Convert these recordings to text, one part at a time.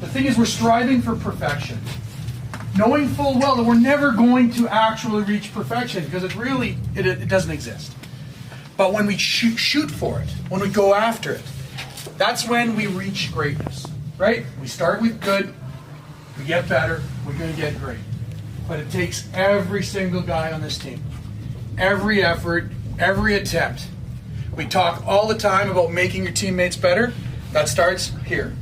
thing is, we're striving for perfection, knowing full well that we're never going to actually reach perfection because it doesn't exist. But when we shoot for it, when we go after it, that's when we reach greatness, right? We start with good, we get better, we're going to get great. But it takes every single guy on this team, every effort, every attempt. We talk all the time about making your teammates better. That starts here.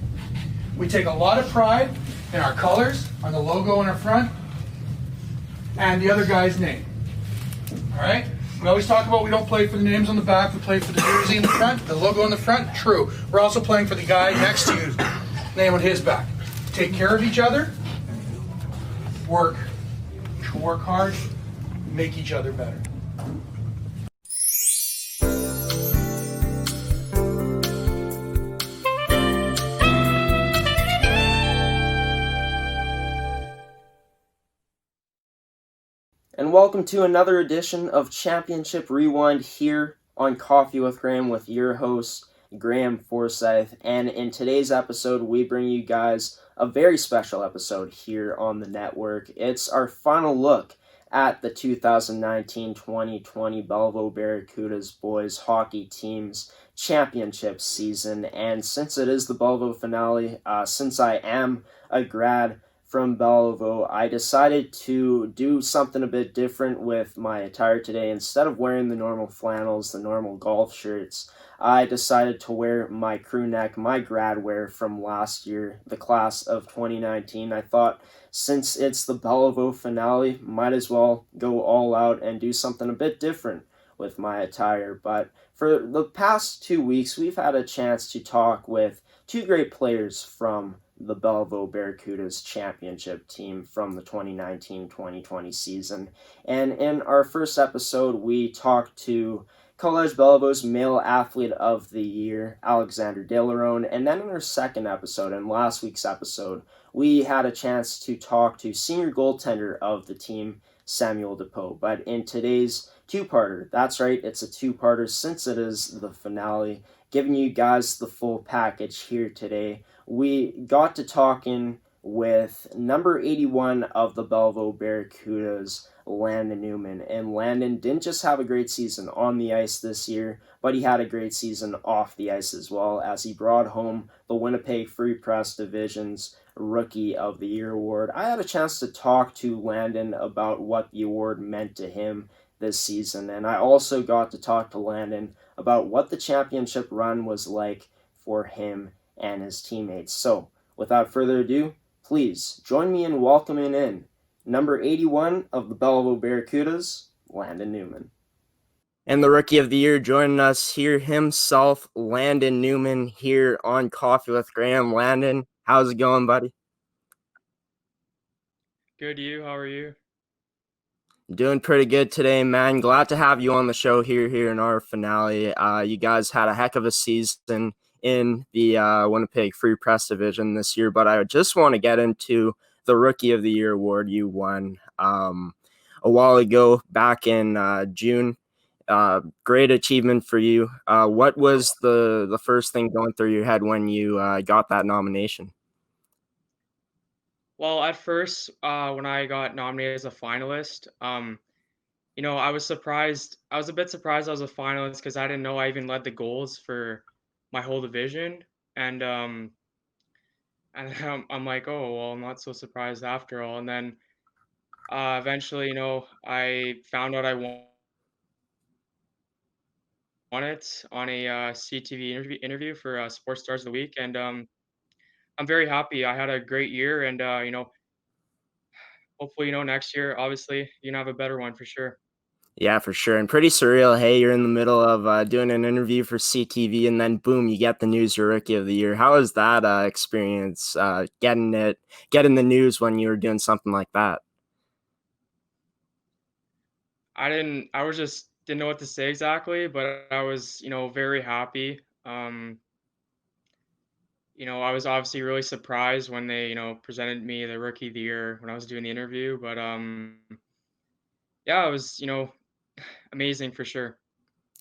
We take a lot of pride in our colors, on the logo on our front, and the other guy's name. All right? We always talk about we don't play for the names on the back, we play for the jersey in the front, the logo on the front. True. We're also playing for the guy next to you, name on his back. Take care of each other, work hard, make each other better. And welcome to another edition of Championship Rewind here on Coffee with Graeme with your host, Graeme Forsyth. And in today's episode, we bring you guys a very special episode here on the network. It's our final look at the 2019-2020 Béliveau Barracudas boys hockey team's championship season. And since it is the Béliveau finale, since I am a grad from Béliveau, I decided to do something a bit different with my attire today. Instead of wearing the normal flannels, the normal golf shirts, I decided to wear my crew neck, my grad wear from last year, the class of 2019. I thought since it's the Béliveau finale, might as well go all out and do something a bit different with my attire. But for the past 2 weeks, we've had a chance to talk with two great players from the Béliveau Barracudas championship team from the 2019-2020 season. And in our first episode, we talked to Collège Béliveau's Male Athlete of the Year, Alexander Delarone. And then in our second episode, in last week's episode, we had a chance to talk to senior goaltender of the team, Samuel Depeau. But in today's two-parter, that's right, it's a two-parter since it is the finale, giving you guys the full package here today. We got to talking with number 81 of the Béliveau Barracudas, Landon Newman. And Landon didn't just have a great season on the ice this year, but he had a great season off the ice as well, as he brought home the Winnipeg Free Press Division's Rookie of the Year award. I had a chance to talk to Landon about what the award meant to him this season, and I also got to talk to Landon about what the championship run was like for him and his teammates. So, without further ado, please join me in welcoming in number 81 of the Béliveau Barracudas, Landon Newman. And the Rookie of the Year joining us here himself, Landon Newman, here on Coffee with Graeme. Landon, how's it going, buddy? Good, you? How are you? Doing pretty good today, man. Glad to have you on the show here in our finale. You guys had a heck of a season in the Winnipeg Free Press Division this year, but I just want to get into the Rookie of the Year award you won a while ago, back in June. Great achievement for you. What was the first thing going through your head when you got that nomination? Well, at first, when I got nominated as a finalist, I was surprised. I was a bit surprised I was a finalist because I didn't know I even led the goals for my whole division. And I'm like, oh, well, I'm not so surprised after all. And then eventually, I found out I won it on a CTV interview for Sports Stars of the Week. And I'm very happy. I had a great year. And, hopefully, next year, obviously, you can have a better one for sure. Yeah, for sure. And pretty surreal. Hey, you're in the middle of doing an interview for CTV, and then boom, you get the news you're Rookie of the Year. How was that experience, getting the news when you were doing something like that? I was just didn't know what to say exactly, but I was, very happy. I was obviously really surprised when they, presented me the Rookie of the Year when I was doing the interview, but yeah, it was, amazing for sure.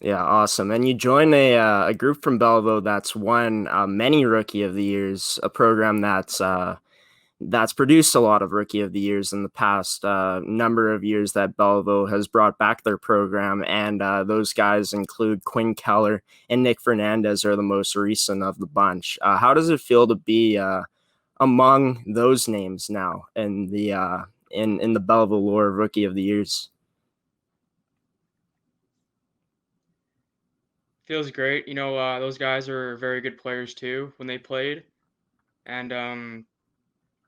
Yeah, awesome. And you join a group from Belleville that's won many Rookie of the Years, a program that's produced a lot of Rookie of the Years in the past number of years that Belleville has brought back their program. And those guys include Quinn, Keller, and Nick Fernandez are the most recent of the bunch. How does it feel to be among those names now in the Belleville lore of Rookie of the Years? Feels great. Those guys are very good players too when they played. And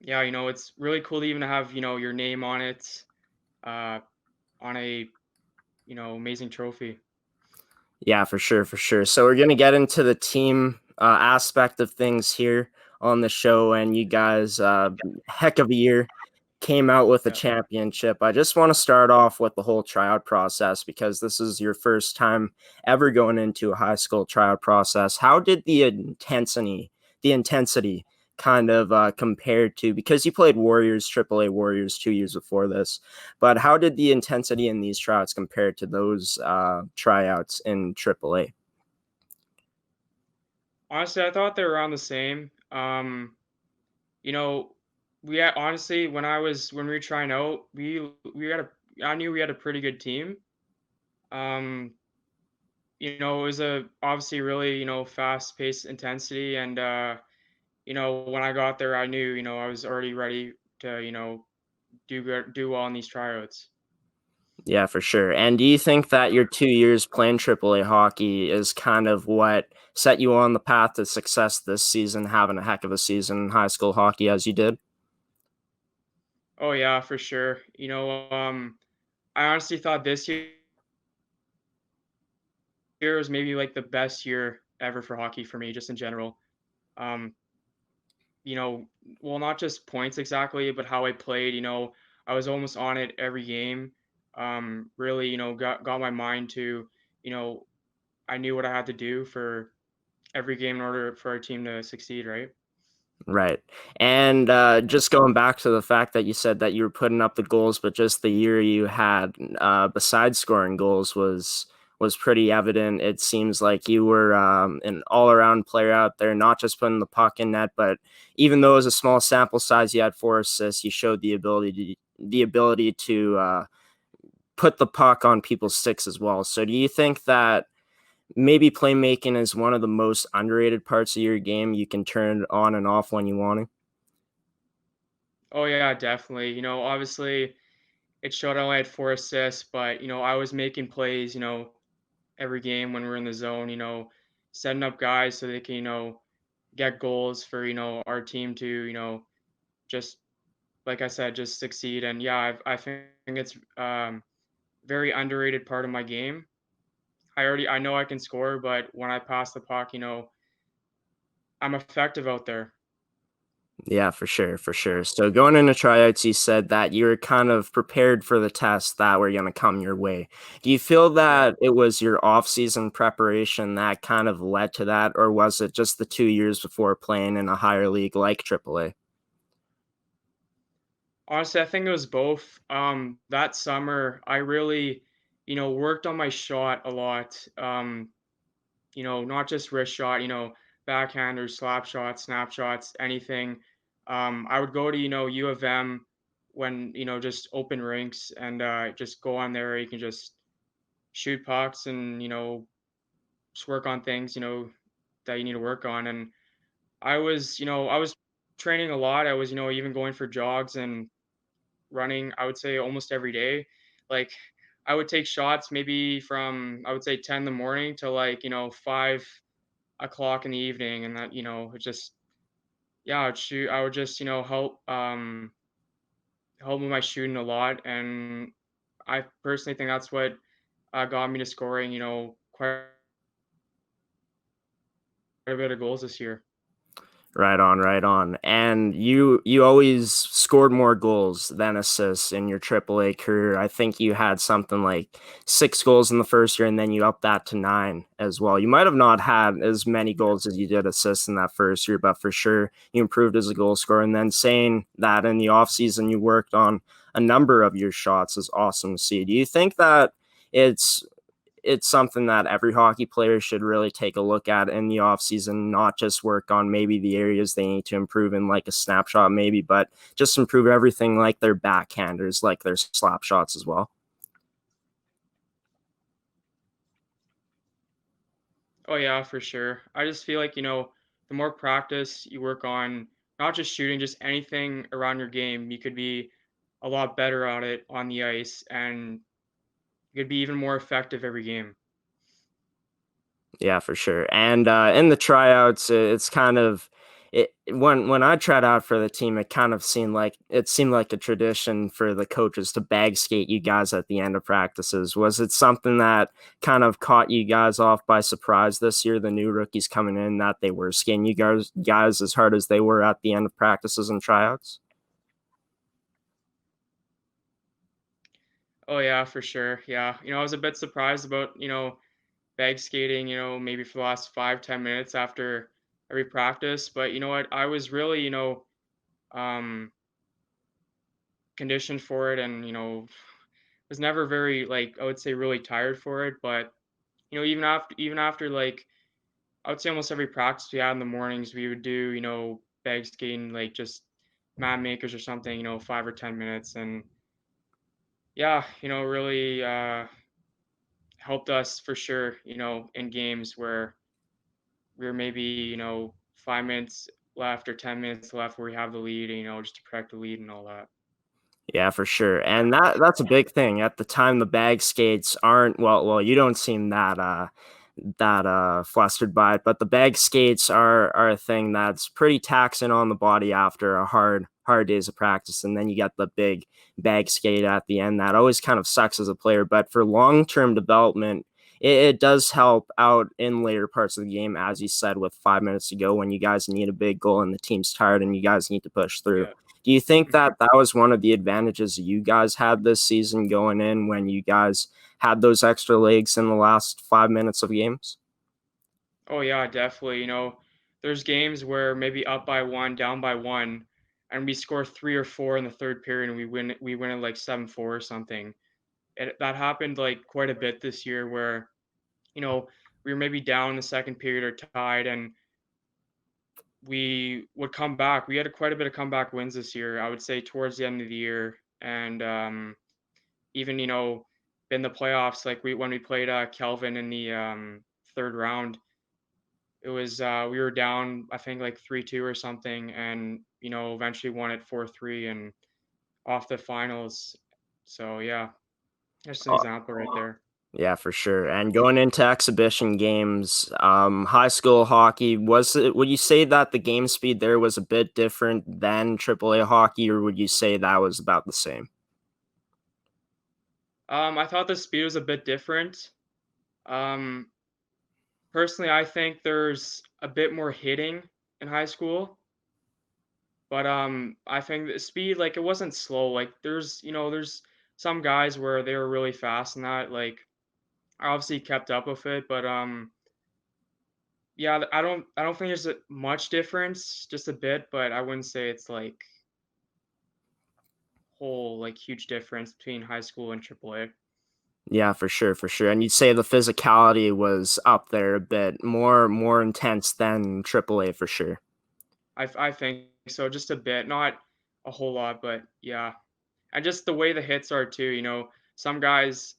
yeah, it's really cool to even have, your name on it, uh, on a, amazing trophy. Yeah, for sure, for sure. So we're gonna get into the team aspect of things here on the show, and you guys, heck of a year, came out with a Yeah. championship. I just want to start off with the whole tryout process because this is your first time ever going into a high school tryout process. How did the intensity kind of compared to, because you played Warriors, AAA Warriors 2 years before this, but how did the intensity in these tryouts compare to those tryouts in AAA? Honestly, I thought they were around the same. You know, honestly, when we were trying out, we had a I knew we had a pretty good team. Um, it was a obviously really, fast-paced intensity, and when I got there, I knew, I was already ready to, do well in these tryouts. Yeah, for sure. And do you think that your 2 years playing AAA hockey is kind of what set you on the path to success this season, having a heck of a season in high school hockey as you did? Oh yeah, for sure. I honestly thought this year was maybe like the best year ever for hockey for me, just in general. Um, you know, well, not just points exactly, but how I played. I was almost on it every game. Really, got my mind to, you know, I knew what I had to do for every game in order for our team to succeed, right? Right. And just going back to the fact that you said that you were putting up the goals, but just the year you had, besides scoring goals, was pretty evident. It seems like you were an all-around player out there, not just putting the puck in net, but even though it was a small sample size, you had 4 assists. You showed the ability to put the puck on people's sticks as well. So, do you think that maybe playmaking is one of the most underrated parts of your game? You can turn it on and off when you want to. Oh yeah, definitely. Obviously it showed I only had 4 assists, but I was making plays, every game when we're in the zone, setting up guys so they can, get goals for, our team to, just like I said, just succeed. And yeah, I think it's very underrated part of my game. I know I can score, but when I pass the puck, I'm effective out there. Yeah, for sure, for sure. So going into tryouts, you said that you were kind of prepared for the tests that were going to come your way. Do you feel Yeah. that it was your off-season preparation that kind of led to that, or was it just the 2 years before playing in a higher league like AAA? Honestly, I think it was both. That summer, I really, worked on my shot a lot. Not just wrist shot, backhanders, slap shots, snap shots, anything. I would go to, U of M when, just open rinks and just go on there. You can just shoot pucks and, just work on things, that you need to work on. And I was training a lot. I was, even going for jogs and running, I would say almost every day. Like I would take shots maybe from I would say 10 in the morning to like, 5 o'clock in the evening, and that, it just yeah, I would just, help with my shooting a lot. And I personally think that's what got me to scoring, quite a bit of goals this year. Right on, right on. And you always scored more goals than assists in your AAA career. I think you had something like 6 goals in the first year, and then you upped that to 9 as well. You might have not had as many goals as you did assists in that first year, but for sure you improved as a goal scorer. And then saying that in the offseason you worked on a number of your shots is awesome to see. Do you think that it's it's something that every hockey player should really take a look at in the offseason, not just work on maybe the areas they need to improve in, like a snapshot maybe, but just improve everything, like their backhanders, like their slap shots as well. Oh yeah, for sure. I just feel like, the more practice you work on not just shooting, just anything around your game, you could be a lot better at it on the ice and you could be even more effective every game. Yeah, for sure. And in the tryouts, it's kind of when I tried out for the team, it seemed like a tradition for the coaches to bag skate you guys at the end of practices. Was it something that kind of caught you guys off by surprise this year? The new rookies coming in, that they were skating you guys as hard as they were at the end of practices and tryouts. Oh yeah, for sure. Yeah. I was a bit surprised about, bag skating, maybe for the last 5-10 minutes after every practice. But you know what? I was really, um, conditioned for it and, was never very like I would say really tired for it. But, even after like I would say almost every practice we had in the mornings, we would do, bag skating, like just map makers or something, 5 or 10 minutes. And yeah, really helped us for sure, in games where we were maybe, 5 minutes left or 10 minutes left where we have the lead, just to protect the lead and all that. Yeah, for sure. And that's a big thing. At the time, the bag skates aren't, you don't seem that flustered by it, but the bag skates are a thing that's pretty taxing on the body after a hard days of practice. And then you get the big bag skate at the end. That always kind of sucks as a player, but for long-term development, it does help out in later parts of the game, as you said, with 5 minutes to go, when you guys need a big goal and the team's tired and you guys need to push through. Yeah. Do you think Mhm. that was one of the advantages you guys had this season going in, when you guys had those extra legs in the last 5 minutes of games? Oh yeah, definitely. There's games where maybe up by one, down by one, and we score 3 or 4 in the third period and we win it like 7-4 or something. That happened like quite a bit this year where, you know, we were maybe down in the second period or tied and we would come back. We had quite a bit of comeback wins this year, I would say towards the end of the year. And even, in the playoffs, like when we played Kelvin in the third round, it was we were down, I think like 3-2 or something, and eventually won it 4-3 and off the finals. So yeah, that's an example right there. Yeah, for sure. And going into exhibition games, high school hockey, would you say that the game speed there was a bit different than AAA hockey, or would you say that was about the same? I thought the speed was a bit different. Um, Personally, I think there's a bit more hitting in high school, but I think the speed, like it wasn't slow. Like there's some guys where they were really fast and that like I obviously kept up with it, but yeah, I don't think there's much difference, just a bit, but I wouldn't say it's like whole like huge difference between high school and AAA. Yeah, for sure, for sure. And you'd say the physicality was up there a bit more intense than AAA for sure. I think so, just a bit, not a whole lot, but yeah, and just the way the hits are too. Some guys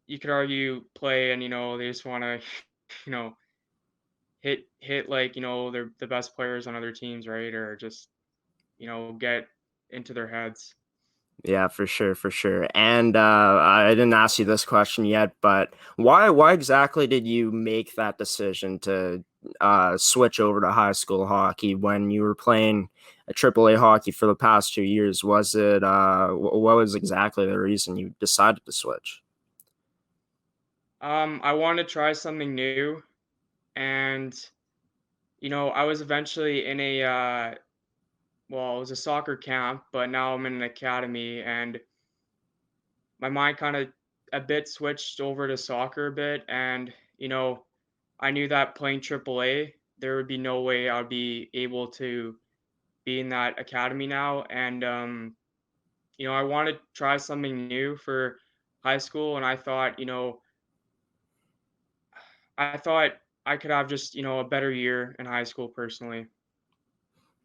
you could argue play and they just want to you know hit like they're the best players on other teams, right? Or just get into their heads. Yeah, for sure, for sure. And I didn't ask you this question yet, but why exactly did you make that decision to switch over to high school hockey when you were playing a AAA hockey for the past 2 years? Was it what was exactly the reason you decided to switch? I wanted to try something new, and I was eventually in a well, it was a soccer camp, but now I'm in an academy, and my mind kind of a bit switched over to soccer a bit, and I knew that playing AAA, there would be no way I'd be able to be in that academy now, and I wanted to try something new for high school, and I thought, I thought I could have just, a better year in high school personally.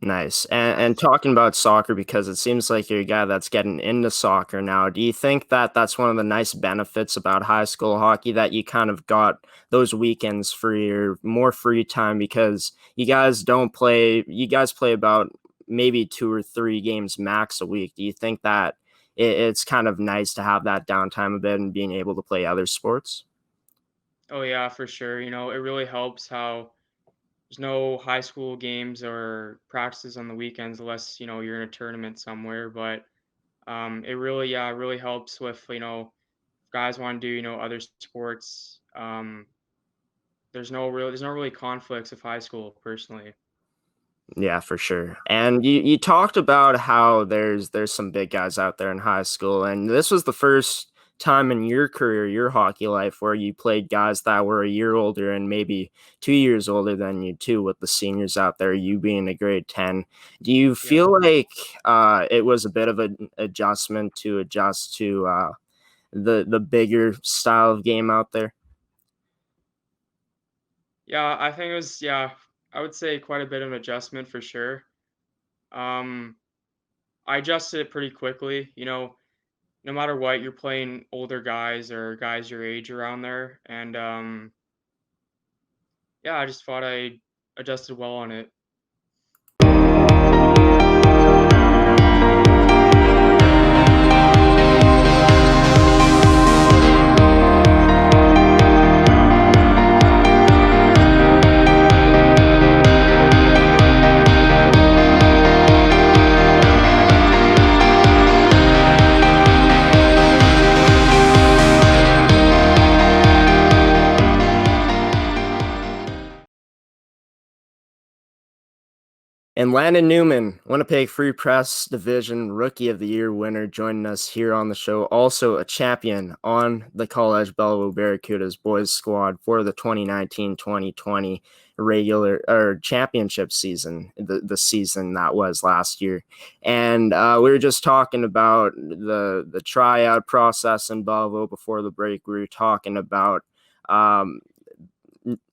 Nice. And talking about soccer, because it seems like you're a guy that's getting into soccer now. Do you think that that's one of the nice benefits about high school hockey, that you kind of got those weekends free or more free time, because you guys play about maybe 2 or 3 games max a week. Do you think that it's kind of nice to have that downtime a bit and being able to play other sports? Oh yeah, for sure. It really helps how there's no high school games or practices on the weekends unless, you're in a tournament somewhere. But it really, yeah, it really helps with, if guys want to do, other sports. There's no really conflicts with high school personally. Yeah, for sure. And you talked about how there's some big guys out there in high school, and this was the first time in your career, your hockey life, where you played guys that were a year older and maybe 2 years older than you too, with the seniors out there, you being a grade 10. Do you Yeah. feel like it was a bit of an adjustment to adjust to the bigger style of game out there? Yeah, I think it was, yeah, I would say quite a bit of an adjustment for sure. Um, I adjusted it pretty quickly. No matter what, you're playing older guys or guys your age around there. And yeah, I just thought I adjusted well on it. And Landon Newman, Winnipeg Free Press Division Rookie of the Year winner, joining us here on the show. Also a champion on the Collège Béliveau Barracudas boys squad for the 2019-2020 regular or championship season, the season that was last year. And we were just talking about the tryout process in Béliveau before the break. We were talking about um,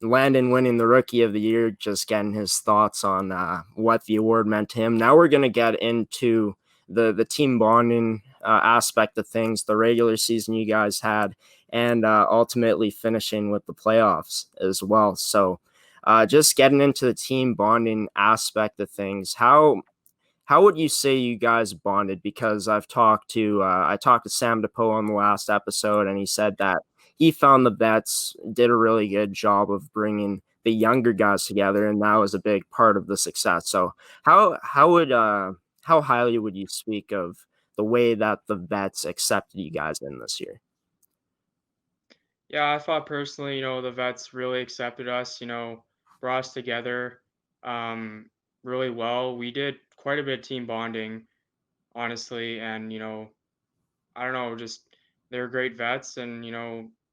Landon winning the Rookie of the Year, just getting his thoughts on what the award meant to him. Now we're going to get into the team bonding aspect of things, the regular season you guys had, and ultimately finishing with the playoffs as well. So just getting into the team bonding aspect of things, how would you say you guys bonded? Because I talked to Sam DePoe on the last episode, and he said that he found the vets did a really good job of bringing the younger guys together, and that was a big part of the success. So how highly would you speak of the way that the vets accepted you guys in this year? Yeah, I thought personally, the vets really accepted us, brought us together um, really well. We did quite a bit of team bonding, honestly. And, I don't know, just they were great vets and,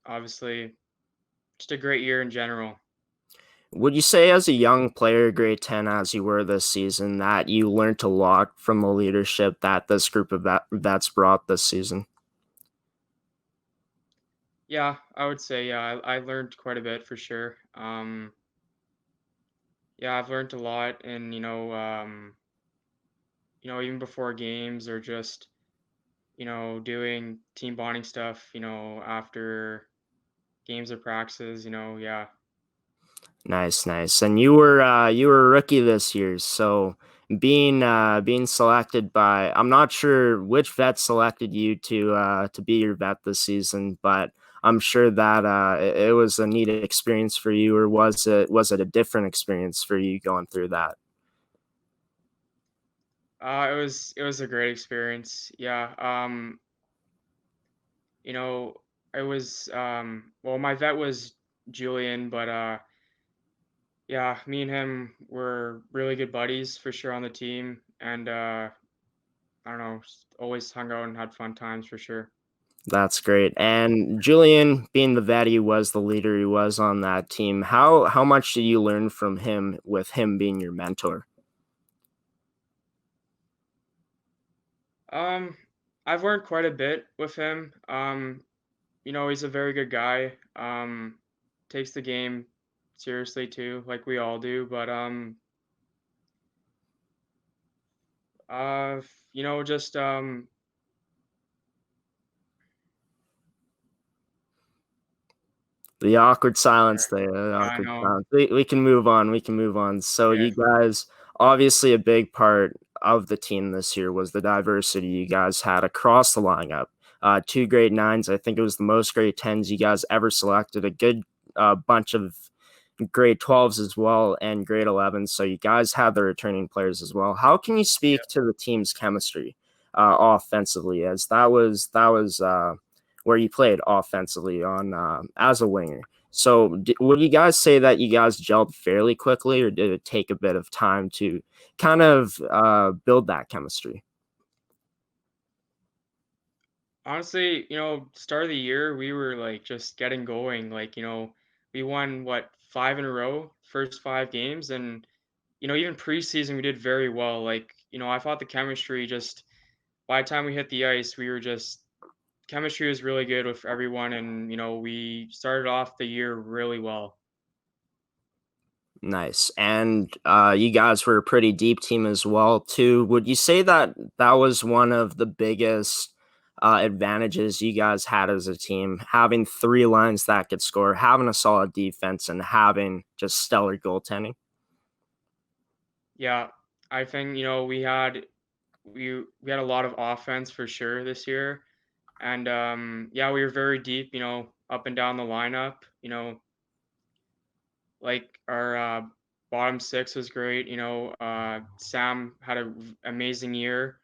obviously just a great year in general. Would you say, as a young player, grade 10 as you were this season, that you learned a lot from the leadership that this group of vets brought this season? Yeah, I would say, yeah, I learned quite a bit for sure. Yeah, I've learned a lot and, even before games or just, doing team bonding stuff, after games or practices, yeah. Nice, nice. And you were a rookie this year, so being selected by, I'm not sure which vet selected you to be your vet this season, but I'm sure that it was a neat experience for you, or was it a different experience for you going through that? It was a great experience. Yeah. You know, it was well, my vet was Julian, but yeah, me and him were really good buddies for sure on the team, and I don't know, just always hung out and had fun times for sure. That's great. And Julian, being the vet he was, the leader he was on that team, how much did you learn from him with him being your mentor? Um, I've learned quite a bit with him. He's a very good guy. takes the game seriously too, like we all do. But just The awkward silence there. The yeah, I awkward know. silence. We can move on. We can move on. So Okay. you guys, obviously, a big part of the team this year was the diversity you guys had across the lineup. Two grade nines. I think it was the most grade tens you guys ever selected. A good bunch of grade 12s as well and grade 11s. So you guys had the returning players as well. How can you speak to the team's chemistry offensively, as that was where you played offensively on as a winger? So would you guys say that you guys gelled fairly quickly, or did it take a bit of time to kind of build that chemistry? Honestly, start of the year, we were like just getting going. Like, we won what, 5 in a row, first 5 games. And, even preseason, we did very well. Like, I thought the chemistry just, by the time we hit the ice, we were just, chemistry was really good with everyone. And, we started off the year really well. Nice. And you guys were a pretty deep team as well, too. Would you say that that was one of the biggest advantages you guys had as a team, having three lines that could score, having a solid defense, and having just stellar goaltending? Yeah. I think, we had a lot of offense for sure this year. And yeah, we were very deep, up and down the lineup. Like our bottom six was great. Sam had an amazing year.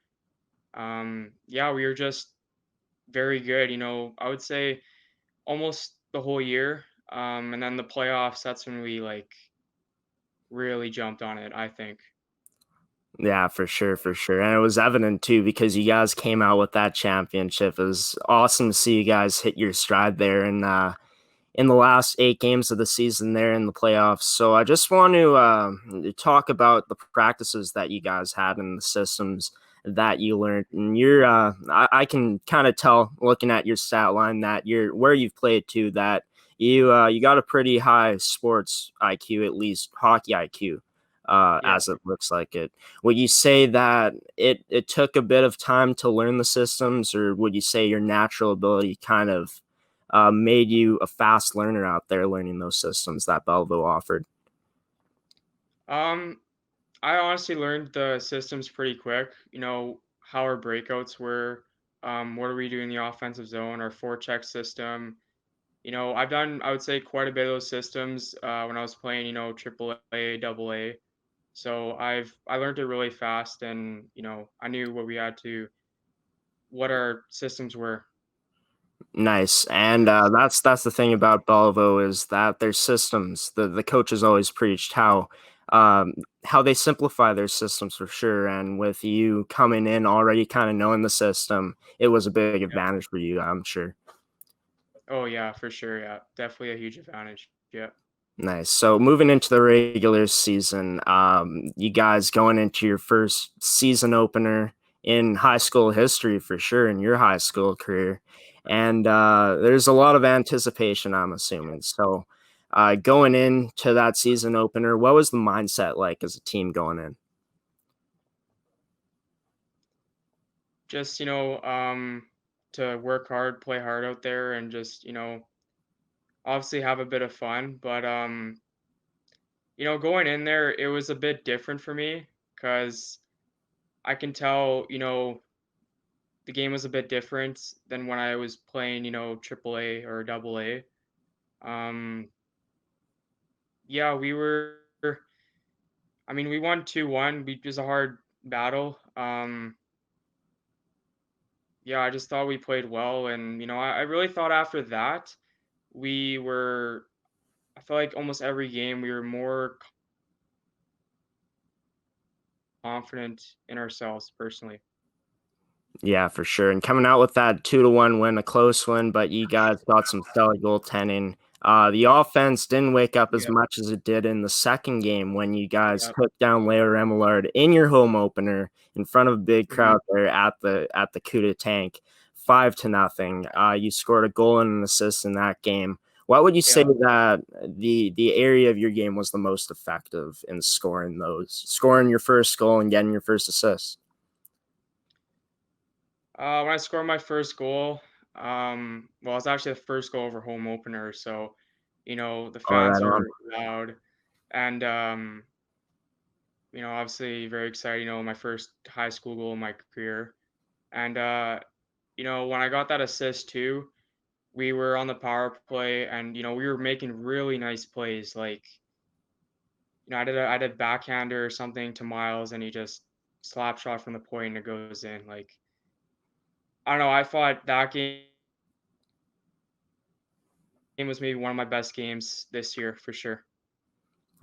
Yeah, we were just very good. I would say almost the whole year. And then the playoffs, that's when we like really jumped on it, I think. Yeah, for sure, for sure. And it was evident too because you guys came out with that championship. It was awesome to see you guys hit your stride there and in the last 8 games of the season there in the playoffs. So I just want to talk about the practices that you guys had and the systems that you learned. And I can kind of tell looking at your stat line that you're where you've played to that you got a pretty high sports IQ, at least hockey IQ. Yeah. As it looks like it. Would you say that it took a bit of time to learn the systems, or would you say your natural ability kind of made you a fast learner out there learning those systems that Belleville offered? Um, I honestly learned the systems pretty quick. How our breakouts were. What are we doing in the offensive zone? Our forecheck system. I've done, I would say, quite a bit of those systems when I was playing, triple A, double A. So I learned it really fast, and I knew what our systems were. Nice, and that's the thing about Belleville is that their systems. The coaches always preached how they simplify their systems for sure. And with you coming in already kind of knowing the system, it was a big Yeah. advantage for you, I'm sure. Oh yeah, for sure. Yeah, definitely a huge advantage. Yeah. Nice. So moving into the regular season, you guys going into your first season opener in high school history for sure in your high school career, and there's a lot of anticipation, I'm assuming. So, going into that season opener, what was the mindset like as a team going in? Just to work hard, play hard out there, and just obviously have a bit of fun. But going in there, it was a bit different for me because I can tell the game was a bit different than when I was playing triple A or double A. Um, yeah, I mean, we won 2-1. It was a hard battle. Yeah, I just thought we played well, and I really thought after that we were. I feel like almost every game we were more confident in ourselves personally. Yeah, for sure. And coming out with that 2-1 win, a close win, but you guys got some stellar goaltending. The offense didn't wake up as Yep, much as it did in the second game when you guys yep. took down Leo Remillard in your home opener in front of a big Mhm. crowd there at the Cuda tank, 5-0. You scored a goal and an assist in that game. What would you say Yeah. that the area of your game was the most effective in scoring your first goal and getting your first assist? When I scored my first goal, well, it's actually the first goal over home opener, so, the All fans right on. are loud and, obviously very excited, my first high school goal in my career. And, when I got that assist too, we were on the power play and, we were making really nice plays. Like, I did backhander or something to Miles and he just slap shot from the point and it goes in. Like, I don't know, I thought that game was maybe one of my best games this year for sure.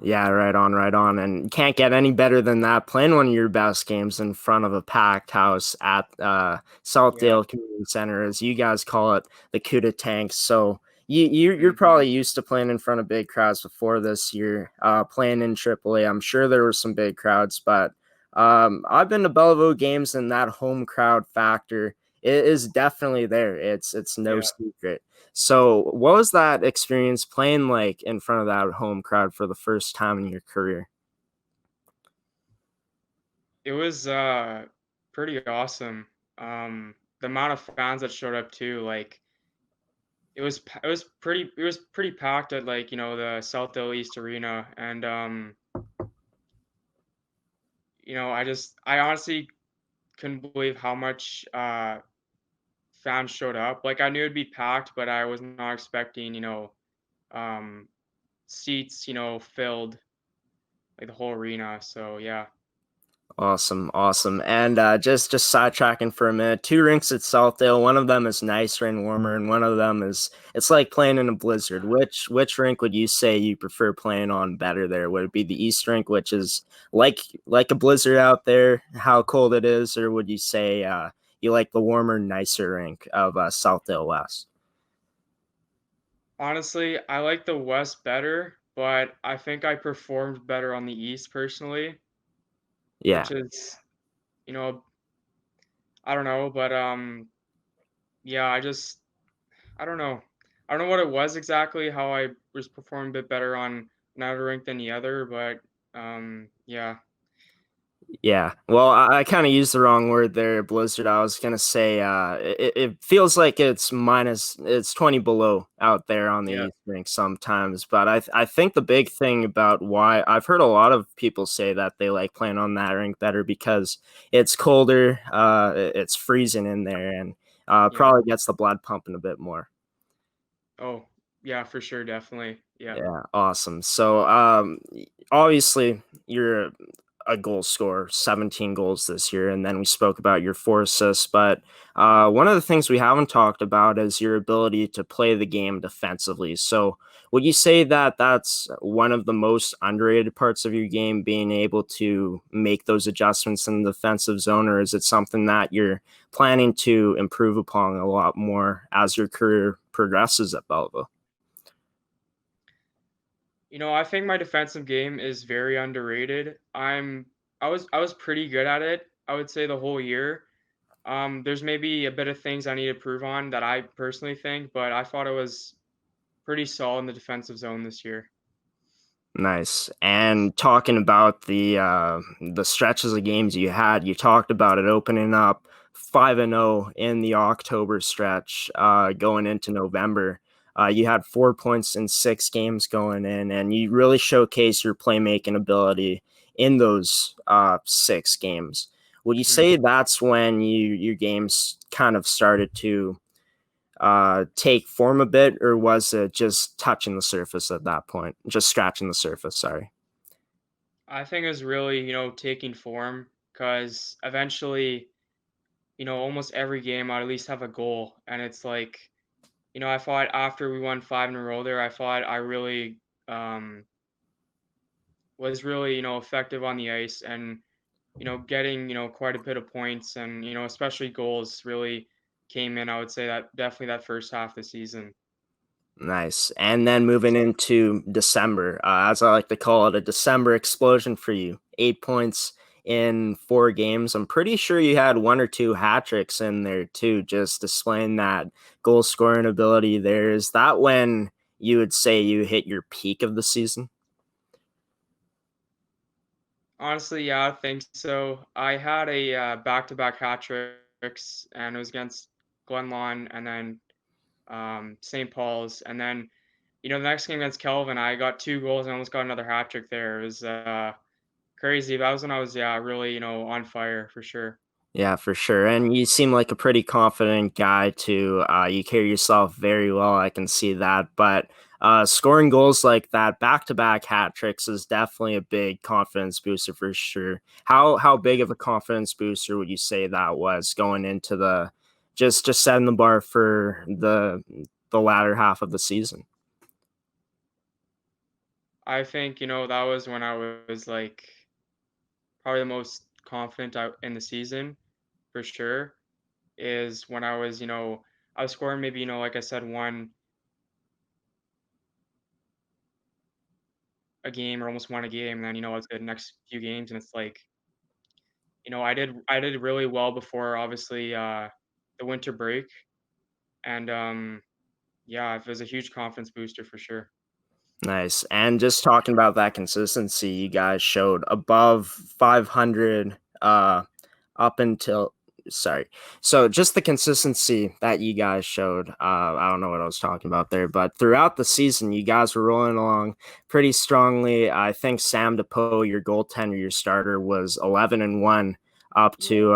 Yeah, right on, right on. And can't get any better than that. Playing one of your best games in front of a packed house at Yeah. Southdale Community Center, as you guys call it, the Cuda Tanks. So you're Mhm. probably used to playing in front of big crowds before this year, playing in AAA. I'm sure there were some big crowds, but I've been to Bellevue games, and that home crowd factor is definitely there. It's no Yeah. secret. So, what was that experience playing like in front of that home crowd for the first time in your career? It was pretty awesome. The amount of fans that showed up too, like it was pretty packed at like, the Southdale East Arena and I honestly couldn't believe how much fans showed up. Like I knew it'd be packed, but I was not expecting, um seats, filled like the whole arena. So yeah. Awesome, awesome. And just sidetracking for a minute, two rinks at Southdale. One of them is nicer and warmer, and one of them is it's like playing in a blizzard. Which rink would you say you prefer playing on better there? Would it be the East rink, which is like a blizzard out there, how cold it is, or would you say you like the warmer, nicer rink of Southdale West? Honestly, I like the West better, but I think I performed better on the East personally, Yeah. which is, you know, I don't know, but yeah, I don't know. I don't know what it was exactly, how I was performing a bit better on another rink than the other, but yeah. Yeah. Well, I kind of used the wrong word there, Blizzard. I was gonna say it feels like it's 20 below out there on the Yeah. East Rink sometimes. But I think the big thing about why I've heard a lot of people say that they like playing on that rink better because it's colder, it's freezing in there, and Yeah. probably gets the blood pumping a bit more. Oh, yeah, for sure, definitely. Yeah. Yeah, awesome. So, obviously, you're a goal scorer, 17 goals this year, and then we spoke about your 4 assists. But one of the things we haven't talked about is your ability to play the game defensively. So, would you say that that's one of the most underrated parts of your game, being able to make those adjustments in the defensive zone, or is it something that you're planning to improve upon a lot more as your career progresses at Belleville? I think my defensive game is very underrated. I was pretty good at it, I would say the whole year. There's maybe a bit of things I need to prove on that I personally think, but I thought it was pretty solid in the defensive zone this year. Nice. And talking about the stretches of games you had, you talked about it opening up 5-0 in the October stretch, going into November. You had 4 points in 6 games going in, and you really showcased your playmaking ability in those 6 games. Would you Mhm. say that's when your games kind of started to take form a bit, or was it just touching the surface at that point? Just scratching the surface, sorry. I think it was really, taking form because eventually, almost every game I'd at least have a goal. And it's like, I thought after we won five in a row there, I thought I really um, was really, effective on the ice and, getting, quite a bit of points and, especially goals really came in. I would say that definitely that first half of the season. Nice. And then moving into December, as I like to call it, a December explosion for you. 8 points in 4 games. I'm pretty sure you had one or two hat tricks in there too, just displaying that goal scoring ability there. Is that when you would say you hit your peak of the season? Honestly, yeah, I think so. I had a back-to-back hat tricks, and it was against Glenlawn and then St. Paul's, and then the next game against Kelvin, I got 2 goals and almost got another hat trick there. It was crazy. That was when I was really on fire for sure. Yeah, for sure. And you seem like a pretty confident guy too. You carry yourself very well. I can see that. But scoring goals like that, back-to-back hat tricks, is definitely a big confidence booster for sure. How big of a confidence booster would you say that was going into the just setting the bar for the latter half of the season? I think that was when I was like probably the most confident in the season for sure. Is when I was scoring maybe like I said one a game or almost won a game, and then I was good the next few games, and it's like I did really well before obviously the winter break, and yeah, it was a huge confidence booster for sure. Nice. And just talking about that consistency, you guys showed above 500 up until sorry. So just the consistency that you guys showed, I don't know what I was talking about there, but throughout the season, you guys were rolling along pretty strongly. I think Sam DePoe, your goaltender, your starter, was 11-1 up to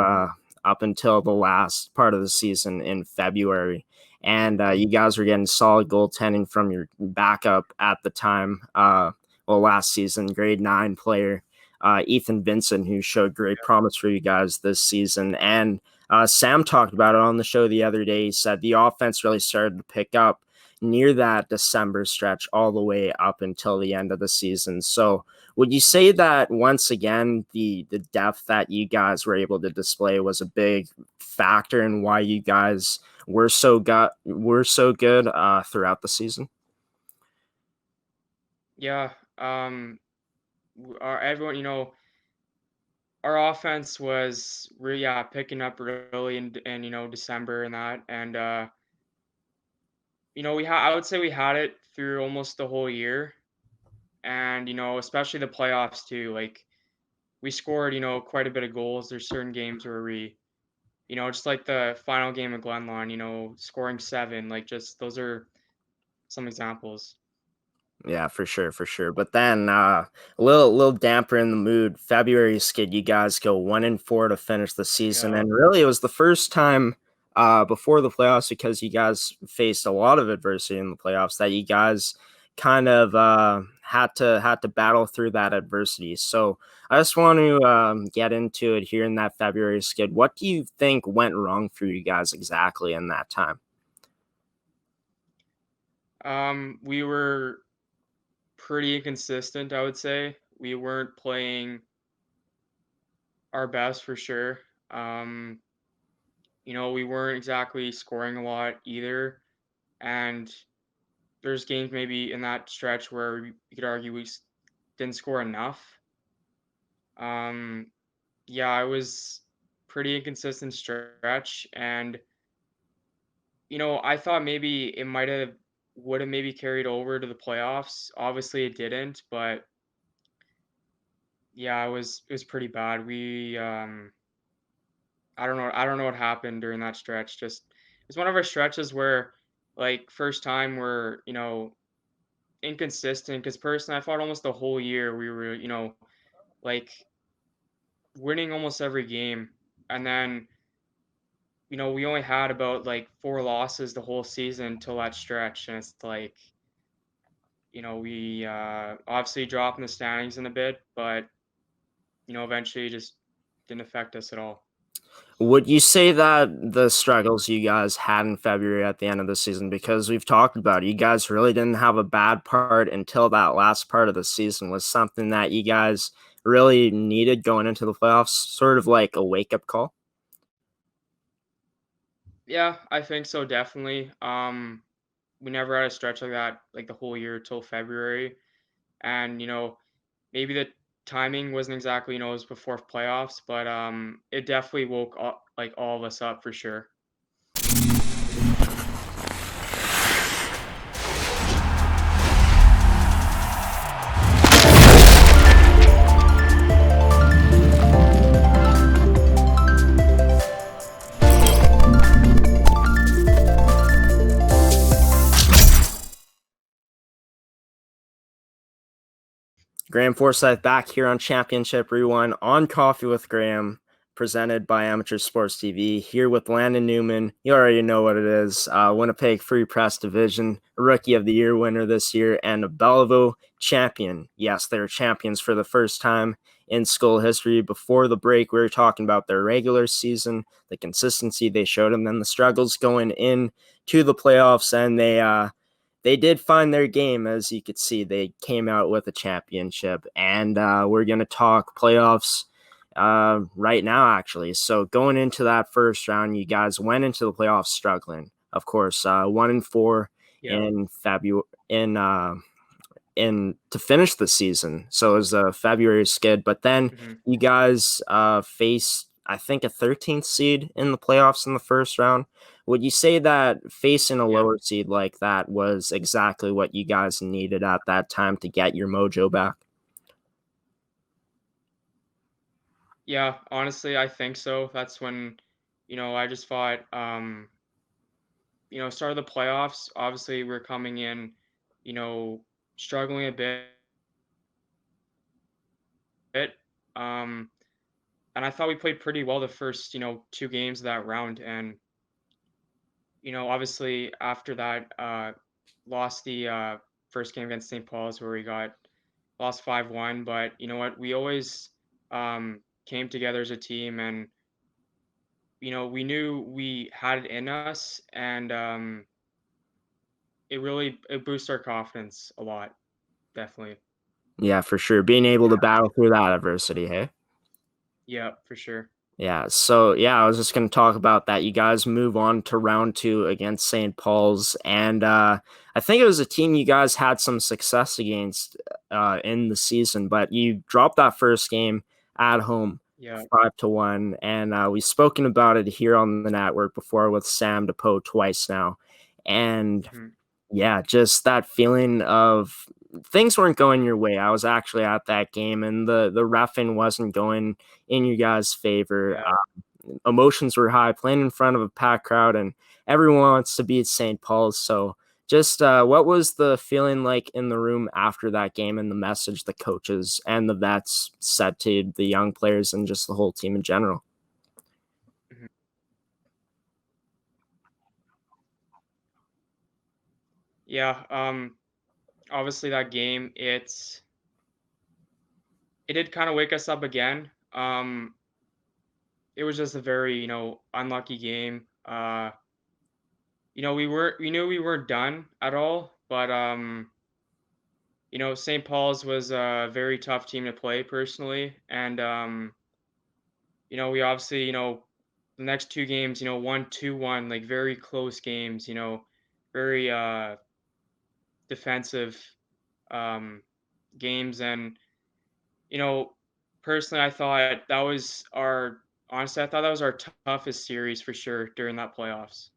up until the last part of the season in February. And you guys were getting solid goaltending from your backup at the time. Last season, grade 9 player Ethan Vincent, who showed great promise for you guys this season. And Sam talked about it on the show the other day. He said the offense really started to pick up near that December stretch all the way up until the end of the season. So would you say that once again, the depth that you guys were able to display was a big factor in why you guys were so good throughout the season? Yeah, our everyone, our offense was really picking up early in December and that, and I would say we had it through almost the whole year, and especially the playoffs too. Like we scored quite a bit of goals. There's certain games where we just like the final game of Glenlawn, scoring 7. Like just those are some examples. Yeah, for sure, for sure. But then a little damper in the mood. February skid, you guys go 1-4 to finish the season, Yeah. and really it was the first time before the playoffs, because you guys faced a lot of adversity in the playoffs, that you guys kind of had to battle through that adversity. So I just want to get into it here in that February skid. What do you think went wrong for you guys exactly in that time? We were pretty inconsistent, I would say. We weren't playing our best for sure. Um, we weren't exactly scoring a lot either. And there's games maybe in that stretch where you could argue didn't score enough. Um, yeah, I was pretty inconsistent stretch, and I thought maybe it would have maybe carried over to the playoffs. Obviously, it didn't, but yeah, it was pretty bad. I don't know what happened during that stretch. Just it's one of our stretches where, like, first time we're inconsistent. Because personally, I thought almost the whole year we were like winning almost every game, and then we only had about like 4 losses the whole season until that stretch, and it's like we obviously dropped in the standings in a bit, but eventually it just didn't affect us at all. Would you say that the struggles you guys had in February at the end of the season, because we've talked about it, you guys really didn't have a bad part until that last part of the season, was something that you guys really needed going into the playoffs, sort of like a wake-up call? Yeah, I think so, definitely. We never had a stretch like that like the whole year till February, and maybe the timing wasn't exactly it was before playoffs, but it definitely woke up like all of us up for sure. Graeme Forsyth back here on Championship Rewind on Coffee with Graeme, presented by Amateur Sports TV. Here with Landon Newman. You already know what it is. Winnipeg Free Press Division, Rookie of the Year winner this year, and a Béliveau champion. Yes, they're champions for the first time in school history. Before the break, we were talking about their regular season, the consistency they showed, and then the struggles going in to the playoffs, and they did find their game. As you could see, they came out with a championship, and we're going to talk playoffs right now, actually. So going into that first round, you guys went into the playoffs struggling, of course, 1-4 in February, in to finish the season. So it was a February skid, but then you guys faced, I think, a 13th seed in the playoffs in the first round. Would you say that facing a lower seed like that was exactly what you guys needed at that time to get your mojo back? Yeah, honestly, I think so. That's when, I just thought, start of the playoffs, obviously we're coming in, struggling a bit. Um, and I thought we played pretty well the first, 2 games of that round. And, obviously after that, lost the first game against St. Paul's where we lost 5-1. But you know what? We always came together as a team, and we knew we had it in us, and it boosted our confidence a lot, definitely. Yeah, for sure. Being able to battle through that adversity, hey? Yeah, for sure. Yeah, so I was just going to talk about that. You guys move on to round 2 against St. Paul's, and I think it was a team you guys had some success against in the season, but you dropped that first game at home, 5-1, and we've spoken about it here on the network before with Sam DePoe twice now, and yeah, just that feeling of things weren't going your way. I was actually at that game, and the reffing wasn't going in you guys' favor. Emotions were high, playing in front of a packed crowd, and everyone wants to beat St. Paul's. So just what was the feeling like in the room after that game, and the message the coaches and the vets said to the young players and just the whole team in general? Yeah, obviously that game, it did kind of wake us up again. It was just a very, unlucky game. We knew we weren't done at all, but St. Paul's was a very tough team to play personally, and we obviously, the next 2 games, won 2-1, like very close games, very defensive games, and you know, personally, I thought that was our toughest series for sure during that playoffs.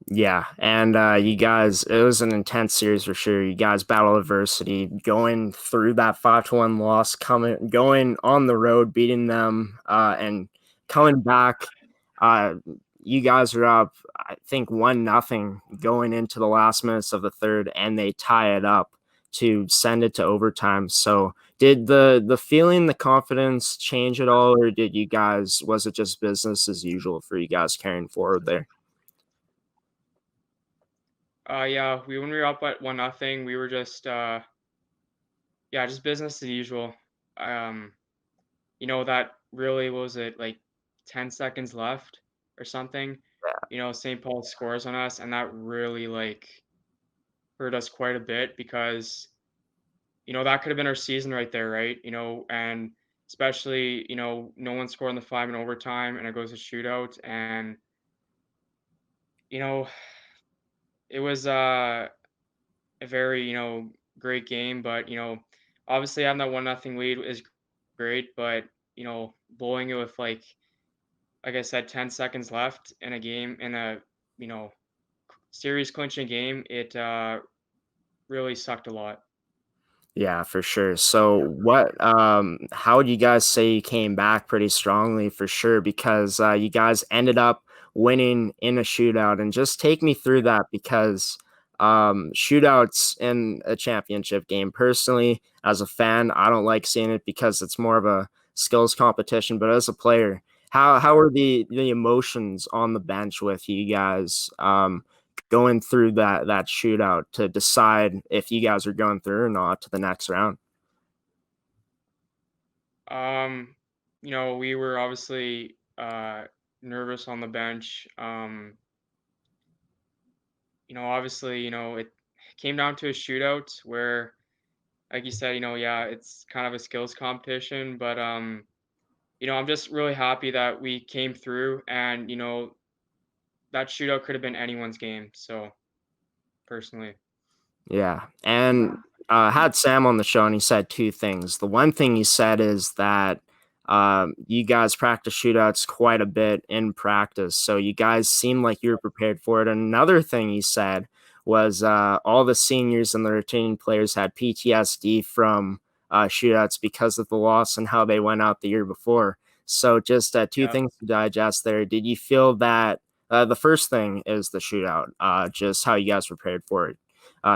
Yeah, and you guys, it was an intense series for sure. You guys battled adversity, going through that 5-1 loss, going on the road, beating them, and coming back. Uh, you guys are up, I think, 1-0 going into the last minutes of the third, and they tie it up to send it to overtime. So, did the feeling, the confidence change at all, or was it just business as usual for you guys carrying forward there? Yeah, when we were up at 1-0, we were just just business as usual. Um, that really was it like 10 seconds left or something. St. Paul scores on us, and that really like hurt us quite a bit because that could have been our season right there, right? And especially no one scored in the 5 in overtime, and it goes to shootout, and you know it was a very, great game, but, obviously having that 1-0 lead is great, but, blowing it with like I said, 10 seconds left in a game, in a, you know, series clinching game, it really sucked a lot. Yeah, for sure. So how would you guys say you came back pretty strongly for sure? Because you guys ended up winning in a shootout, and just take me through that because shootouts in a championship game. Personally, as a fan, I don't like seeing it because it's more of a skills competition. But as a player, how are the emotions on the bench with you guys going through that shootout to decide if you guys are going through or not to the next round? We were obviously nervous on the bench. Obviously, it came down to a shootout where, like you said, yeah, it's kind of a skills competition, but I'm just really happy that we came through, and that shootout could have been anyone's game. So personally, Yeah. And had Sam on the show, and he said two things. The one thing he said is that you guys practice shootouts quite a bit in practice. So you guys seem like you were prepared for it. And another thing he said was all the seniors and the returning players had PTSD from shootouts because of the loss and how they went out the year before. So just two yeah. things to digest there. Did you feel that the first thing is the shootout, just how you guys prepared for it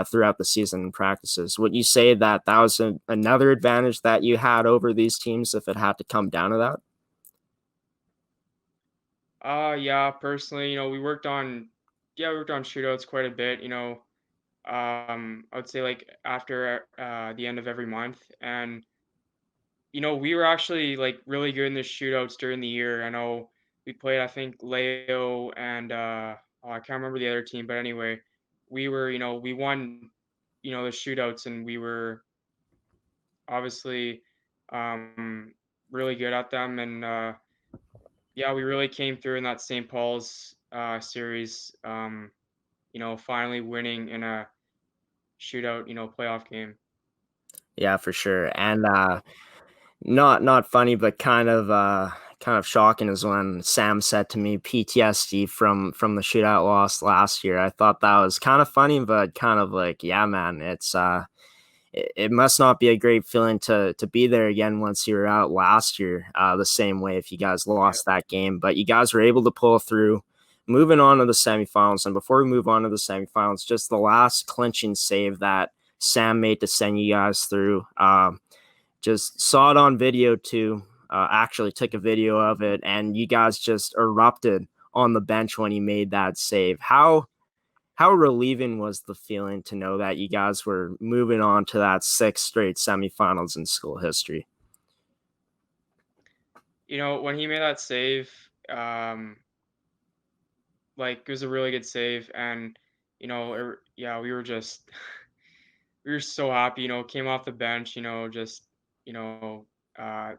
throughout the season and practices? Would you say that that was another advantage that you had over these teams if it had to come down to that? Yeah, personally, we worked on shootouts quite a bit. I would say like after the end of every month, and we were actually like really good in the shootouts during the year. I know we played, I think, Leo and I can't remember the other team, but anyway, we won, the shootouts, and we were obviously um, really good at them. And yeah, we really came through in that St. Paul's series. Finally winning in a shootout, playoff game. Yeah, for sure. And not funny, but kind of shocking is when Sam said to me PTSD from the shootout loss last year. I thought that was kind of funny, but kind of like, yeah, man, it must not be a great feeling to be there again once you were out last year, the same way if you guys Yeah. lost that game. But you guys were able to pull through, moving on to the semifinals. And before we move on to the semifinals, just the last clinching save that Sam made to send you guys through. Just saw it on video too. Actually took a video of it, and you guys just erupted on the bench when he made that save. How relieving was the feeling to know that you guys were moving on to that sixth straight semifinals in school history? When he made that save, like it was a really good save, and yeah, we were just we were so happy. Came off the bench, just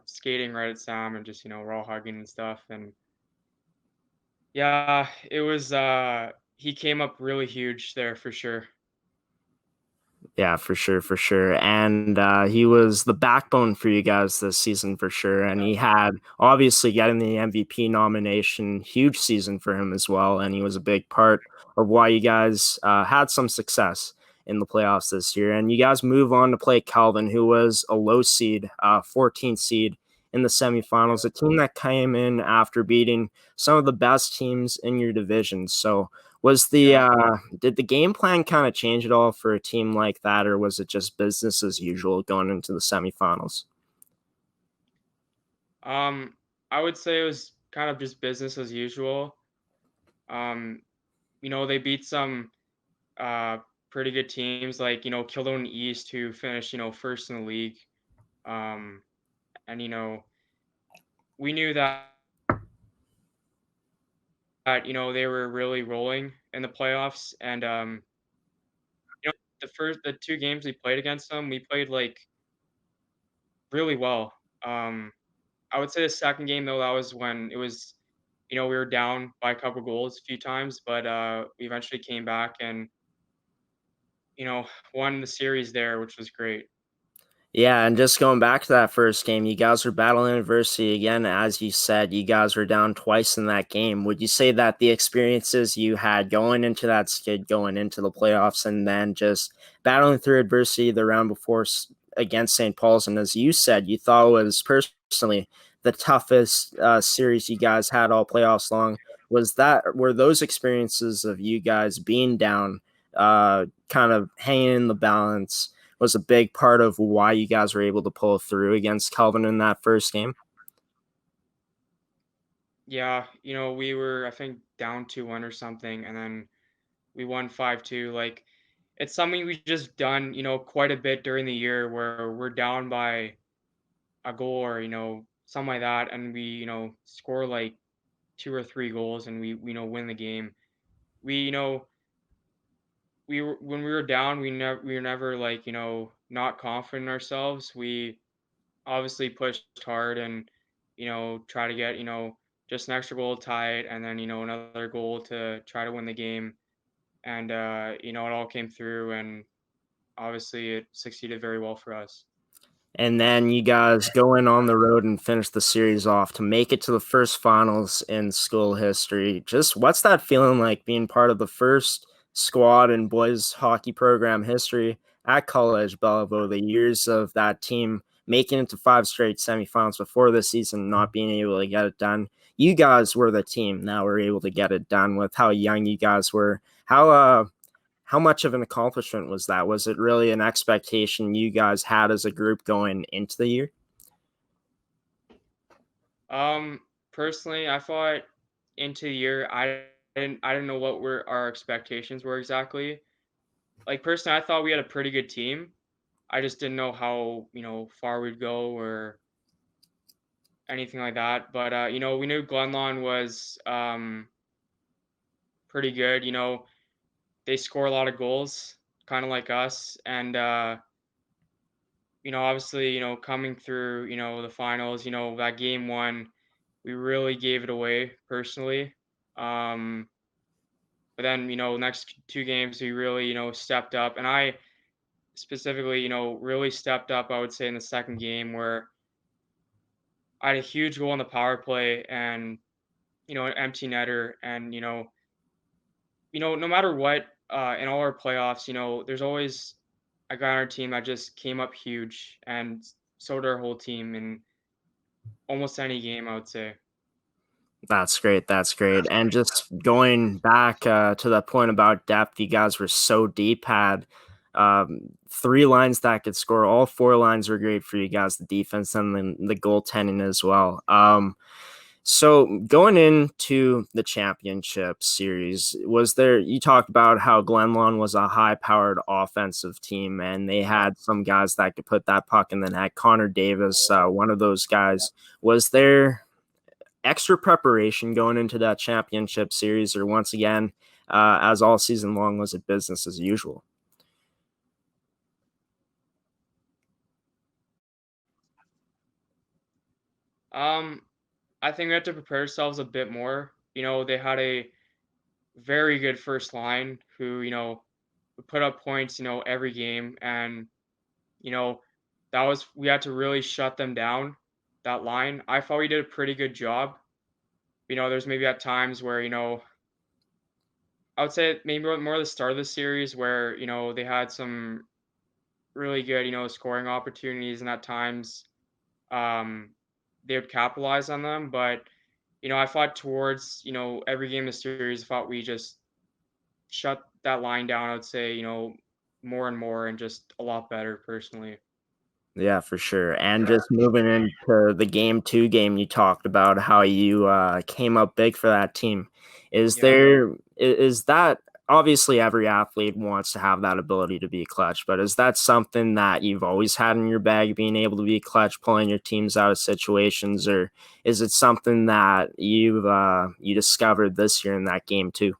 skating right at Sam, and just we're all hugging and stuff, and yeah, it was. He came up really huge there for sure. Yeah, for sure, for sure. And he was the backbone for you guys this season for sure. And he had obviously getting the MVP nomination, huge season for him as well. And he was a big part of why you guys had some success in the playoffs this year. And you guys move on to play Calvin, who was a low seed, 14th seed in the semifinals, a team that came in after beating some of the best teams in your division. So was the Yeah. did the game plan kind of change at all for a team like that, or was it just business as usual going into the semifinals? Um, I would say it was kind of just business as usual. Um, they beat some uh, pretty good teams like Kildon East, who finished first in the league. Um, and we knew that they were really rolling in the playoffs, and the two games we played against them, we played like really well. Um, I would say the second game though, that was when it was we were down by a couple goals a few times, but we eventually came back and you know won the series there, which was great. Yeah, and just going back to that first game, you guys were battling adversity again. As you said, you guys were down twice in that game. Would you say that the experiences you had going into that skid, going into the playoffs, and then just battling through adversity the round before against St. Paul's, and as you said, you thought it was personally the toughest series you guys had all playoffs long. Were those experiences of you guys being down kind of hanging in the balance was a big part of why you guys were able to pull through against Kelvin in that first game? Yeah, we were, I think, down 2-1 or something, and then we won 5-2. Like, it's something we just done, quite a bit during the year where we're down by a goal or, something like that, and we, score like 2 or 3 goals and we win the game. We, when we were down, we were never like, not confident in ourselves. We obviously pushed hard and, try to get, just an extra goal to tie it and then, another goal to try to win the game. And it all came through and obviously it succeeded very well for us. And then you guys go in on the road and finish the series off to make it to the first finals in school history. Just what's that feeling like being part of the first squad in boys hockey program history at Collège Béliveau? The years of that team making it to 5 straight semifinals before the season, not being able to get it done. You guys were the team that were able to get it done with how young you guys were. How much of an accomplishment was that? Was it really an expectation you guys had as a group going into the year? Um, Personally, I thought into the year I didn't know what were our expectations were exactly. Like personally, I thought we had a pretty good team. I just didn't know how, far we'd go or anything like that. But we knew Glenlawn was pretty good. They score a lot of goals, kind of like us, and obviously, coming through, the finals, that game one, we really gave it away personally. Um, but then, next 2 games, we really, stepped up. And I specifically, really stepped up, I would say, in the second game where I had a huge goal in the power play and, an empty netter. And, no matter what, in all our playoffs, there's always a guy on our team that just came up huge. And so did our whole team in almost any game, I would say. That's great. That's great. And just going back to that point about depth, you guys were so deep, had 3 lines that could score. All 4 lines were great for you guys, the defense and then the goaltending as well. So going into the championship series, you talked about how Glenlawn was a high-powered offensive team, and they had some guys that could put that puck in the net. Connor Davis, one of those guys. Was there extra preparation going into that championship series, or once again, as all season long, was it business as usual? Um, I think we had to prepare ourselves a bit more. They had a very good first line who, would put up points, every game. And, you know, we had to really shut them down, that line. I thought we did a pretty good job. There's maybe at times where, I would say maybe more the start of the series where, they had some really good, scoring opportunities and at times um, they would capitalize on them. But, I thought towards, every game of the series, I thought we just shut that line down, I would say, more and more and just a lot better personally. Yeah, for sure. And just moving into the game 2 game, you talked about how you came up big for that team. Yeah. Is that obviously every athlete wants to have that ability to be clutch, but is that something that you've always had in your bag, being able to be clutch, pulling your teams out of situations, or is it something that you discovered this year in that game too?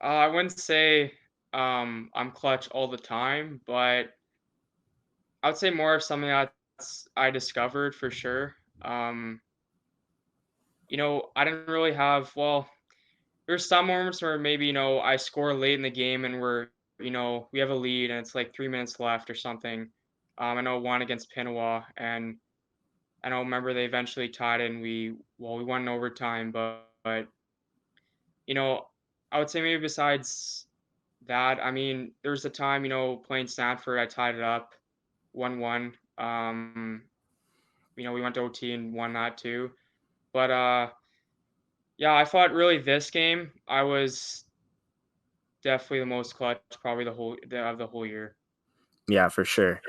I wouldn't say I'm clutch all the time, but I would say more of something that's I discovered for sure. Um, I didn't really have, well, there's some moments where maybe, I score late in the game and we have a lead and it's like 3 minutes left or something. I know one against Pinawa and I don't remember they eventually tied it and we won in overtime, but you know, I would say maybe besides that, I mean, there was a time, playing Stanford, I tied it up 1-1. We went to OT and won that too. But yeah, I thought really this game, I was definitely the most clutch, probably of the whole year. Yeah, for sure.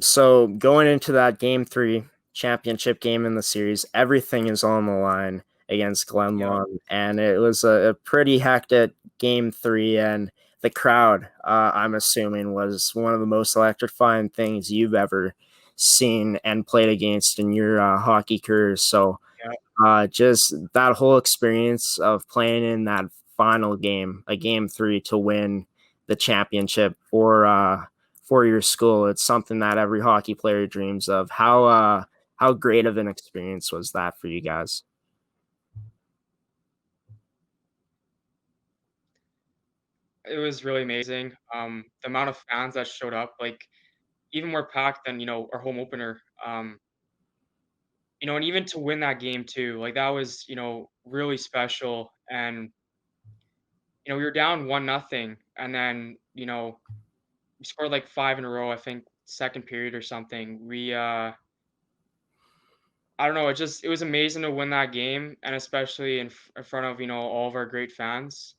So going into that game 3 championship game in the series, everything is on the line against Yeah, Glenlaw, and it was a pretty hectic game 3, and the crowd, I'm assuming, was one of the most electrifying things you've ever seen and played against in your hockey career. So yeah. just that whole experience of playing in that final game, a game 3 to win the championship for your school. It's something that every hockey player dreams of. How great of an experience was that for you guys? It was really amazing. The amount of fans that showed up, like even more packed than our home opener. And even to win that game too, like that was really special. And we were down 1-0, and then we scored like 5 in a row. I think second period or something. I don't know. It was amazing to win that game, and especially in front of all of our great fans.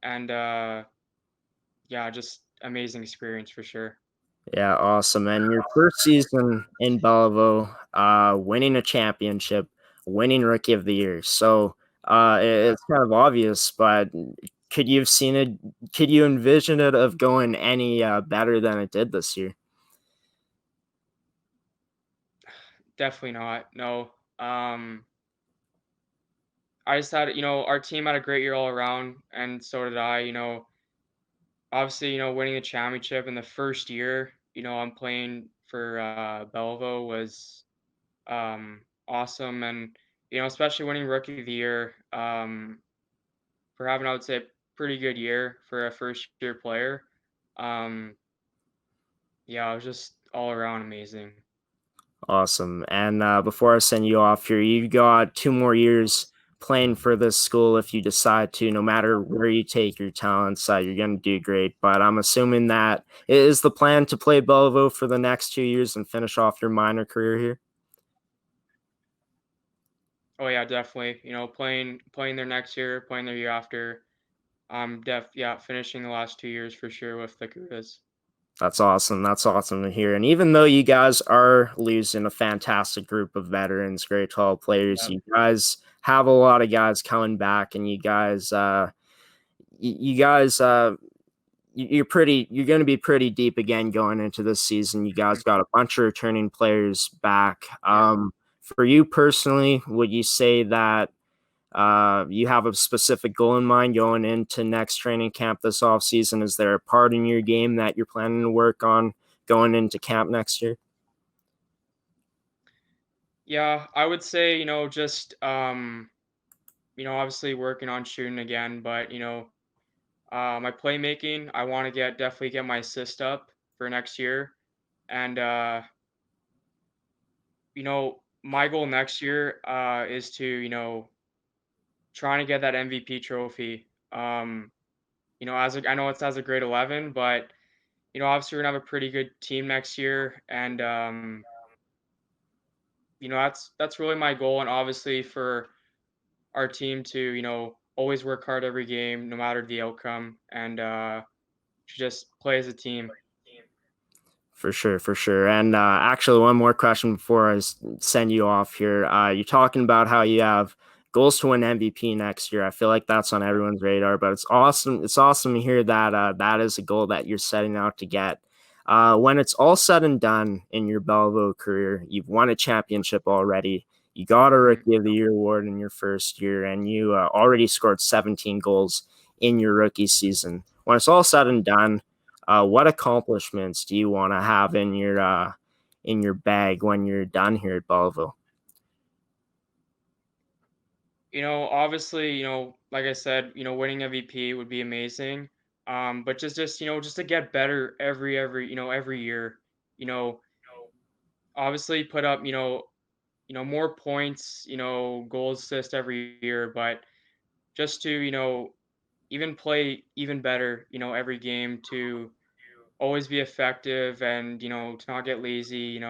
And yeah, just amazing experience for sure. Yeah, awesome. And your first season in Belleville, winning a championship, winning Rookie of the Year. So it's kind of obvious, but could you have seen it? Could you envision it of going any better than it did this year? Definitely not. No. I just had, our team had a great year all around, and so did I. Obviously, winning the championship in the first year, I'm playing for Belleville was awesome, and especially winning Rookie of the Year, for having, I would say, a pretty good year for a first year player. Um, yeah, it was just all around amazing. Awesome. And before I send you off here, you've got 2 more years playing for this school if you decide to. No matter where you take your talents, you're going to do great. But I'm assuming that it is the plan to play Belleville for the next 2 years and finish off your minor career here. Oh yeah, definitely. Playing there next year, playing their year after. Yeah, finishing the last 2 years for sure with the Cudas. That's awesome. That's awesome to hear. And even though you guys are losing a fantastic group of veterans, grade 12 players, Yeah. you guys have a lot of guys coming back, and you guys, you're going to be pretty deep again going into this season. You Mhm. guys got a bunch of returning players back. Yeah. For you personally, would you say that you have a specific goal in mind going into next training camp this off season? Is there a part in your game that you're planning to work on going into camp next year? Yeah, I would say, just obviously working on shooting again, but my playmaking, I want to definitely get my assist up for next year. And my goal next year is to, trying to get that MVP trophy. I know it's as a grade 11, but obviously we're gonna have a pretty good team next year, and that's really my goal, and obviously for our team to always work hard every game, no matter the outcome, and to just play as a team. For sure, for sure. And actually, one more question before send you off here. You're talking about how you have goals to win MVP next year. I feel like that's on everyone's radar, but it's awesome. It's awesome to hear that that is a goal that you're setting out to get. When it's all said and done in your Belleville career, you've won a championship already. You got a Mhm. Rookie of the Year award in your first year, and you already scored 17 goals in your rookie season. When it's all said and done, what accomplishments do you want to have in your bag when you're done here at Belleville? Obviously, like I said, winning MVP would be amazing. But just to get better every year. You know, obviously put up, more points, goals, assist every year, but just to, even play even better, every game to always be effective and, to not get lazy,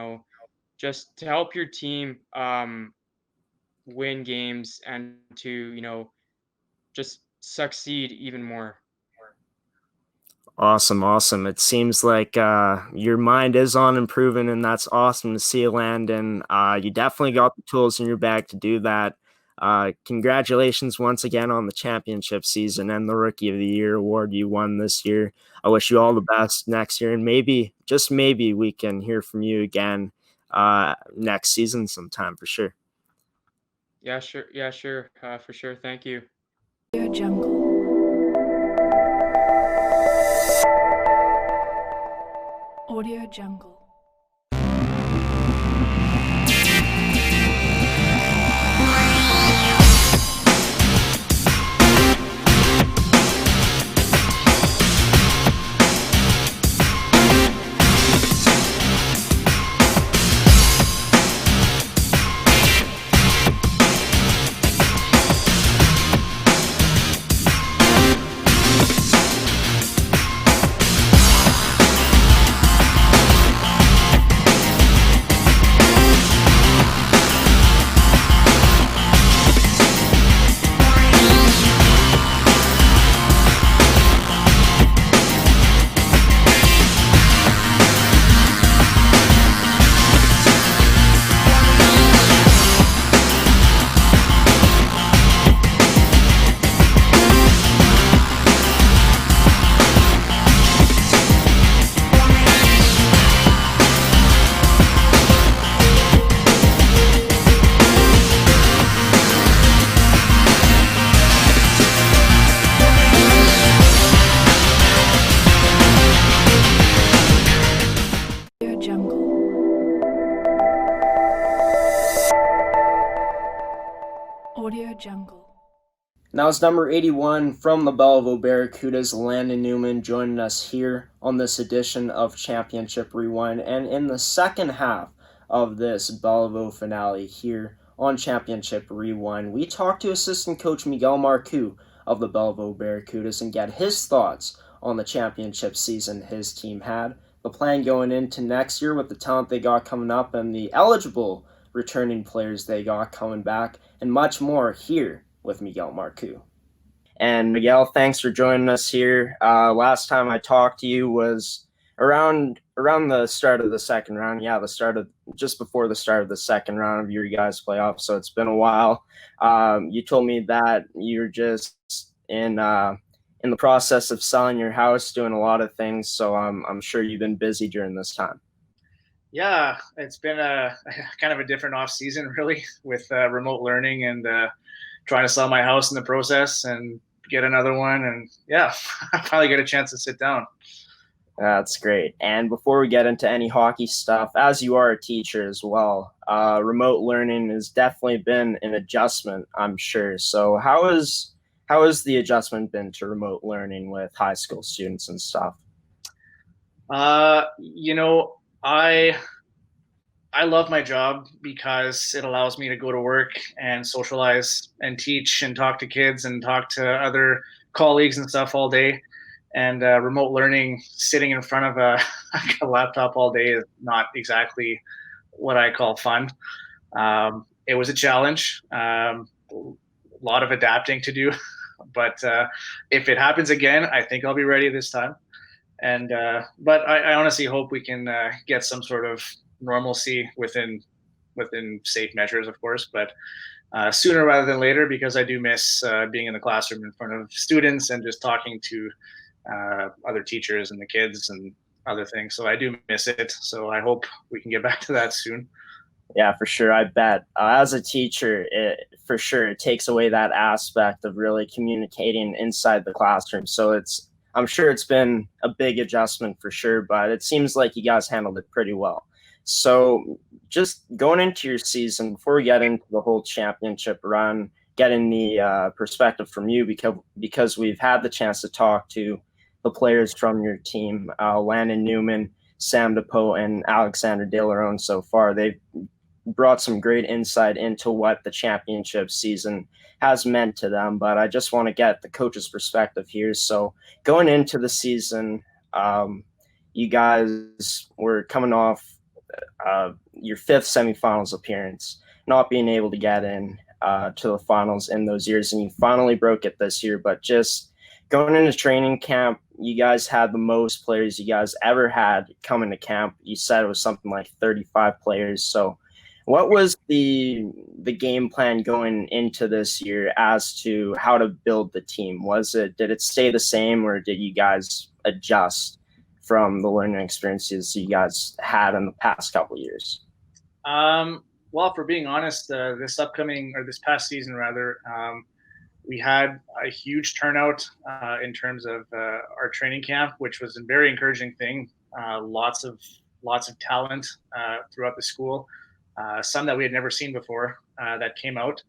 just to help your team win games and to, just succeed even more. Awesome. It seems like your mind is on improving, and that's awesome to see, Landon. You definitely got the tools in your bag to do that. Congratulations once again on the championship season and the Rookie of the Year award you won this year. I wish you all the best next year, and maybe, just maybe, we can hear from you again next season sometime for sure. Yeah, sure. Yeah, sure. For sure. Thank you. Audio Jungle. Audio Jungle. Now it's number 81 from the Béliveau Barracudas, Landon Newman, joining us here on this edition of Championship Rewind. And in the second half of this Béliveau finale here on Championship Rewind, we talked to assistant coach Miguel Marcoux of the Béliveau Barracudas and get his thoughts on the championship season his team had, the plan going into next year with the talent they got coming up, and the eligible returning players they got coming back, and much more here with Miguel Marcoux. And Miguel, thanks for joining us here. Last time I talked to you was around the start of the second round. Yeah, just before the start of the second round of your guys' playoffs. So it's been a while. You told me that you're just in the process of selling your house, doing a lot of things. So I'm sure you've been busy during this time. Yeah, it's been a kind of a different off season, really, with remote learning and trying to sell my house in the process and get another one. And yeah, I finally get a chance to sit down. That's great. And before we get into any hockey stuff, as you are a teacher as well, remote learning has definitely been an adjustment, I'm sure. So how has the adjustment been to remote learning with high school students and stuff? I love my job because it allows me to go to work and socialize and teach and talk to kids and talk to other colleagues and stuff all day. And remote learning, sitting in front of a laptop all day is not exactly what I call fun. It was a challenge, a lot of adapting to do. But if it happens again, I think I'll be ready this time. And but I honestly hope we can get some sort of normalcy within safe measures, of course, but sooner rather than later, because I do miss being in the classroom in front of students and just talking to other teachers and the kids and other things. So I do miss it. So I hope we can get back to that soon. Yeah, for sure. I bet. As a teacher, it takes away that aspect of really communicating inside the classroom. So I'm sure it's been a big adjustment for sure, but it seems like you guys handled it pretty well. So just going into your season, before we get into the whole championship run, getting the perspective from you, because we've had the chance to talk to the players from your team, Landon Newman, Sam DePoe, and Alexander De Leron so far. They've brought some great insight into what the championship season has meant to them, but I just want to get the coach's perspective here. So going into the season, you guys were coming off your fifth semifinals appearance, not being able to get in to the finals in those years, and you finally broke it this year. But just going into training camp, you guys had the most players you guys ever had coming to camp. You said it was something like 35 players. So what was the game plan going into this year as to how to build the team? Did it stay the same, or did you guys adjust from the learning experiences you guys had in the past couple of years? Well, for being honest, this past season rather, we had a huge turnout in terms of our training camp, which was a very encouraging thing. Lots of talent throughout the school. Some that we had never seen before that came out.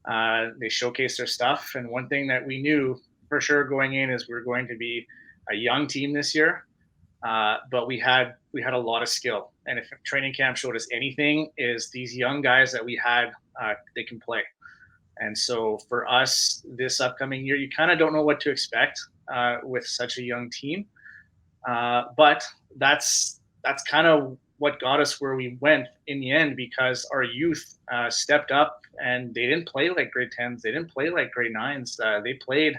They showcased their stuff, and one thing that we knew for sure going in is we were going to be a young team this year, but we had a lot of skill. And if training camp showed us anything, is these young guys that we had, they can play. And so for us this upcoming year, you kind of don't know what to expect with such a young team. But that's kind of what got us where we went in the end, because our youth stepped up and they didn't play like grade 10s. They didn't play like grade 9s. They played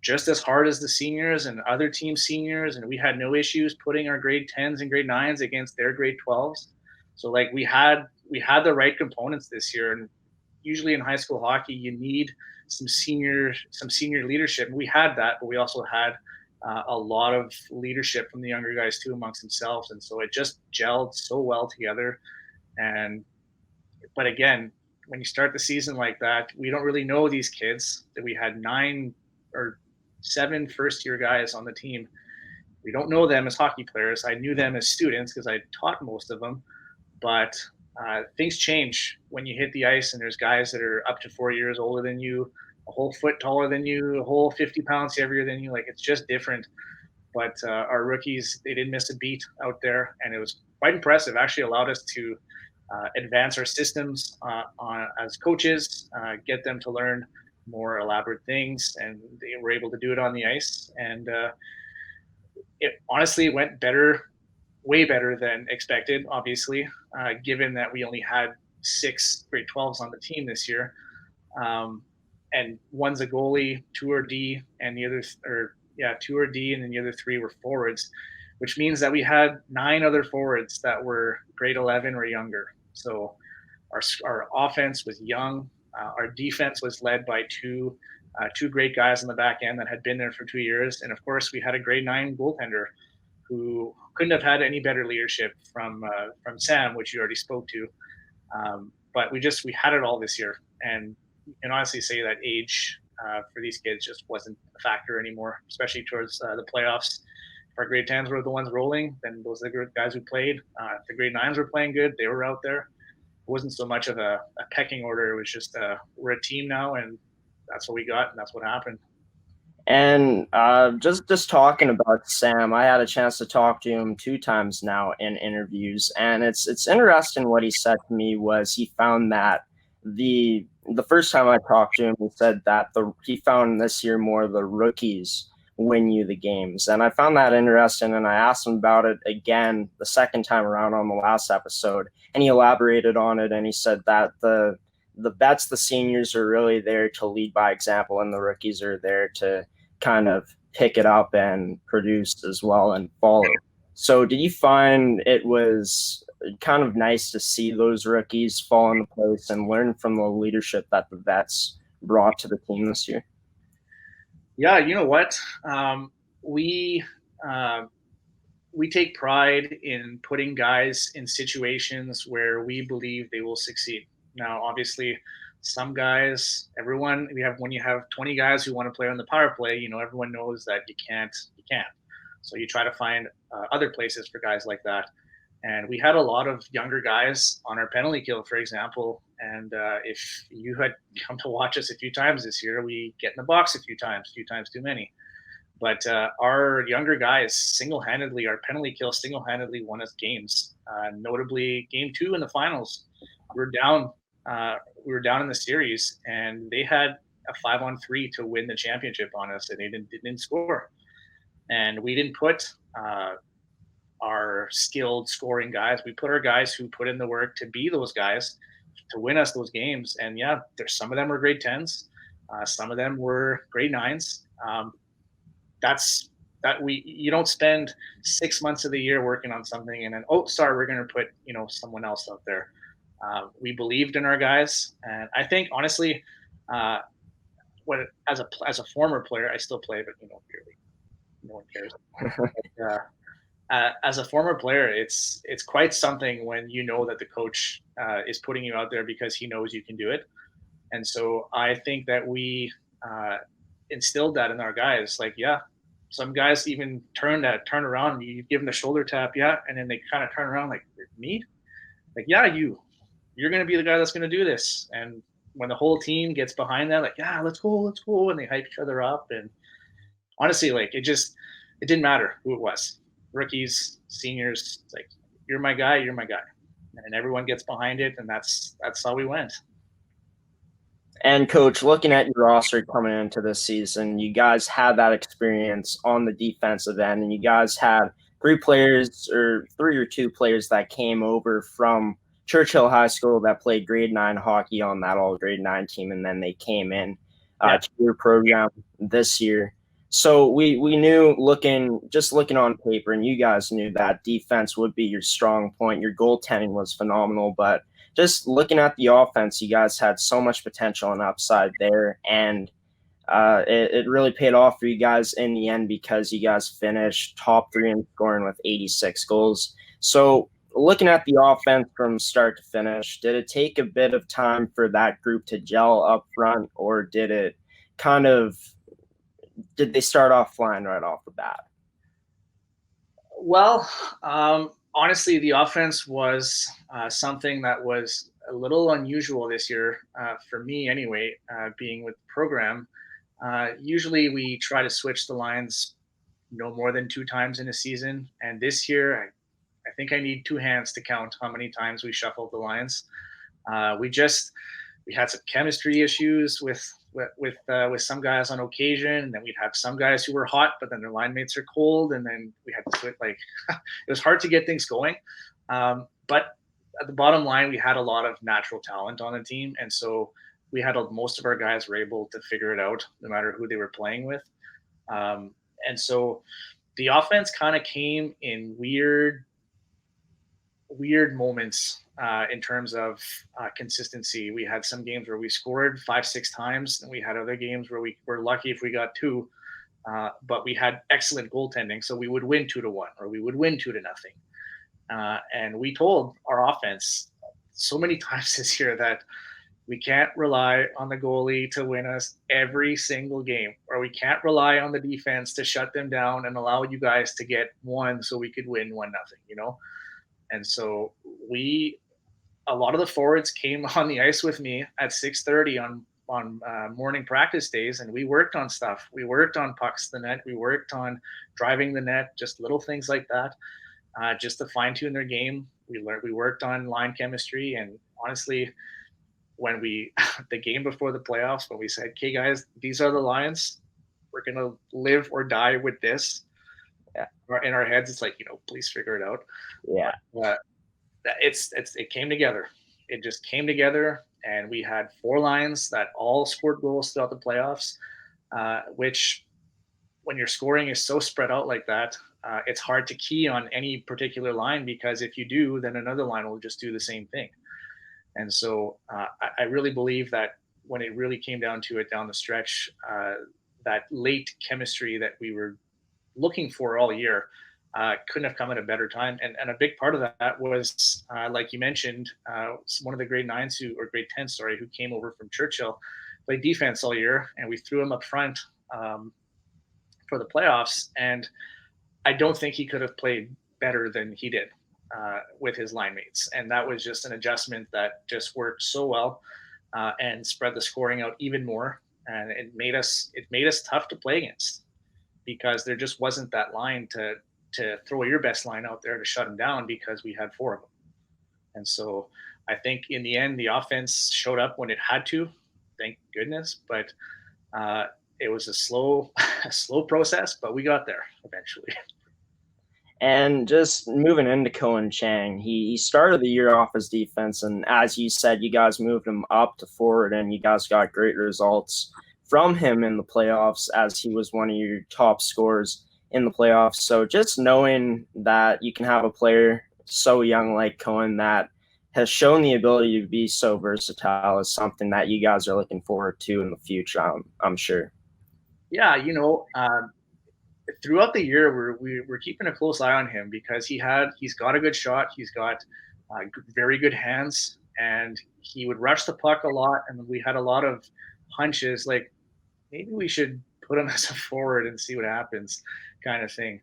just as hard as the seniors and other team seniors. And we had no issues putting our grade 10s and grade 9s against their grade 12s. So like we had the right components this year. And usually in high school hockey, you need some senior leadership. We had that, but we also had a lot of leadership from the younger guys too amongst themselves. And so it just gelled so well together. But again, when you start the season like that, we don't really know these kids. That we had 9 or 7 first-year guys on the team. We don't know them as hockey players. I knew them as students because I taught most of them. But things change when you hit the ice, and there's guys that are up to 4 years older than you, a whole foot taller than you, a whole 50 pounds heavier than you. Like, it's just different. But our rookies, they didn't miss a beat out there, and it was quite impressive. Actually allowed us to advance our systems as coaches, get them to learn more elaborate things, and they were able to do it on the ice. And it honestly went better, way better than expected, obviously, given that we only had 6 grade 12s on the team this year. And one's a goalie, 2 are D, and the other, 2 are D, and then the other 3 were forwards, which means that we had 9 other forwards that were grade 11 or younger. So our offense was young. Our defense was led by two great guys on the back end that had been there for 2 years. And of course, we had a grade 9 goaltender who couldn't have had any better leadership from Sam, which you already spoke to. But we had it all this year. And you can honestly say that age for these kids just wasn't a factor anymore, especially towards the playoffs. If our grade 10s were the ones rolling, then those are the guys who played. If the grade 9s were playing good, they were out there. It wasn't so much of a pecking order. It was just we're a team now, and that's what we got, and that's what happened. And just talking about Sam, I had a chance to talk to him 2 times now in interviews, and it's interesting what he said to me was he found that the first time I talked to him, he said that he found this year more the rookies win you the games. And I found that interesting, and I asked him about it again the second time around on the last episode, and he elaborated on it, and he said that the vets, the seniors, are really there to lead by example, and the rookies are there to kind of pick it up and produce as well and follow. So did you find it was kind of nice to see those rookies fall into place and learn from the leadership that the vets brought to the team this year? Yeah, you know what? We take pride in putting guys in situations where we believe they will succeed. Now, obviously, some guys, when you have 20 guys who want to play on the power play, everyone knows that you can't. So you try to find other places for guys like that. And we had a lot of younger guys on our penalty kill, for example. And if you had come to watch us a few times this year, we get in the box a few times too many. But our younger guys our penalty kill single-handedly won us games. Notably, game 2 in the finals, we were down in the series, and they had a 5-on-3 to win the championship on us, and they didn't score. And we didn't put our skilled scoring guys. We put our guys who put in the work to be those guys to win us those games. And yeah, some of them were grade 10s. Some of them were grade 9s. you don't spend 6 months of the year working on something and then, oh, sorry, we're going to put, someone else out there. We believed in our guys. And I think, honestly, as a former player, I still play, but, really, no one cares. As a former player, it's quite something when you know that the coach is putting you out there because he knows you can do it. And so I think that we instilled that in our guys. Like, yeah, some guys even turn around and you give them the shoulder tap, yeah, and then they kind of turn around like, me? Like, yeah, you're going to be the guy that's going to do this. And when the whole team gets behind that, like, yeah, let's go, and they hype each other up. And honestly, like, it didn't matter who it was. Rookies, seniors, like, you're my guy, and everyone gets behind it, and that's how we went. And Coach, looking at your roster coming into this season, you guys had that experience on the defensive end, and you guys had three or two players that came over from Churchill High School that played grade 9 hockey on that all grade 9 team, and then they came in to your program this year. So we knew looking on paper, and you guys knew that defense would be your strong point. Your goaltending was phenomenal, but just looking at the offense, you guys had so much potential and upside there, and it really paid off for you guys in the end because you guys finished top 3 in scoring with 86 goals. So looking at the offense from start to finish, did it take a bit of time for that group to gel up front, or did they start off flying right off the bat? Well, honestly, the offense was something that was a little unusual this year for me anyway, being with the program. Usually we try to switch the lines no more than 2 times in a season. And this year, I think I need 2 hands to count how many times we shuffled the lines. We had some chemistry issues with some guys on occasion, and then we'd have some guys who were hot, but then their line mates are cold, and then we had to switch. Like, it was hard to get things going. But at the bottom line, we had a lot of natural talent on the team, and so we had most of our guys were able to figure it out, no matter who they were playing with. And so the offense kind of came in weird moments in terms of consistency. We had some games where we scored 5-6 times, and we had other games where we were lucky if we got 2. But we had excellent goaltending, so we would win 2-1, or we would win 2-0. And we told our offense so many times this year that we can't rely on the goalie to win us every single game, or we can't rely on the defense to shut them down and allow you guys to get 1 so we could win 1-0, And so a lot of the forwards came on the ice with me at 6:30 on morning practice days, and we worked on stuff. We worked on pucks to the net. We worked on driving the net, just little things like that, just to fine tune their game. We worked on line chemistry, and honestly, when the game before the playoffs, when we said, "Okay, guys, these are the lines. We're gonna live or die with this." In our heads, it's like, please figure it out. Yeah. It came together. It just came together, and we had 4 lines that all scored goals throughout the playoffs, which, when your scoring is so spread out like that, it's hard to key on any particular line, because if you do, then another line will just do the same thing. And so I really believe that when it really came down to it down the stretch, that late chemistry that we were looking for all year couldn't have come at a better time. And a big part of that was, like you mentioned, one of the grade 9s grade 10s, who came over from Churchill, played defense all year, and we threw him up front for the playoffs. And I don't think he could have played better than he did with his line mates. And that was just an adjustment that just worked so well and spread the scoring out even more. And it made us tough to play against, because there just wasn't that line to throw your best line out there to shut them down, because we had 4 of them. And so I think in the end, the offense showed up when it had to, thank goodness. But it was a slow process, but we got there eventually. And just moving into Cohen Chang, he started the year off as defense, and as you said, you guys moved him up to forward, and you guys got great results from him in the playoffs, as he was one of your top scorers in the playoffs. So just knowing that you can have a player so young like Cohen that has shown the ability to be so versatile is something that you guys are looking forward to in the future, I'm sure. Yeah, throughout the year, we're keeping a close eye on him because he's got a good shot. He's got very good hands, and he would rush the puck a lot. And we had a lot of hunches, like maybe we should put him as a forward and see what happens, kind of thing.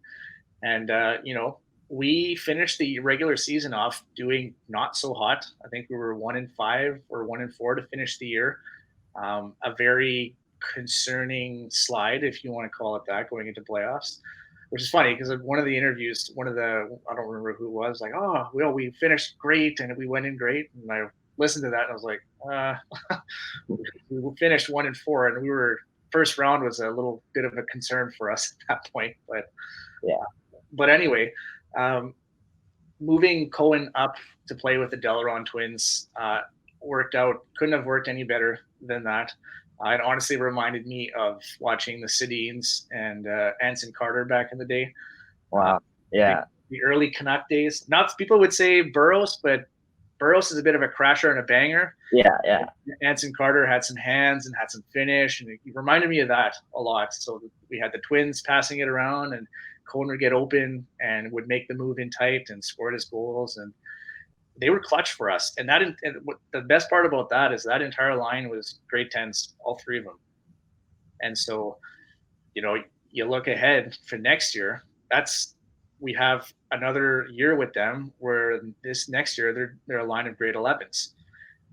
And we finished the regular season off doing not so hot. I think we were 1-5 or 1-4 to finish the year. A very concerning slide, if you want to call it that, going into playoffs, which is funny because one of the interviews, I don't remember who it was, like, oh, well, we finished great and we went in great. And I listened to that and I was like, we finished 1-4 and we were, first round was a little bit of a concern for us at that point. But yeah. But anyway, moving Cohen up to play with the Delaron twins worked out. Couldn't have worked any better than that. It honestly reminded me of watching the Sedins and Anson Carter back in the day. Wow. Yeah. The early Canuck days. Not people would say Burroughs, but Burroughs is a bit of a crasher and a banger. Yeah, yeah. Anson Carter had some hands and had some finish, and it reminded me of that a lot. So we had the twins passing it around, and Cohen would get open and would make the move in tight and scored his goals, and they were clutch for us. And what the best part about that is that entire line was grade 10s, all three of them. And so, you look ahead for next year, we have another year with them where this next year they're a line of grade 11s.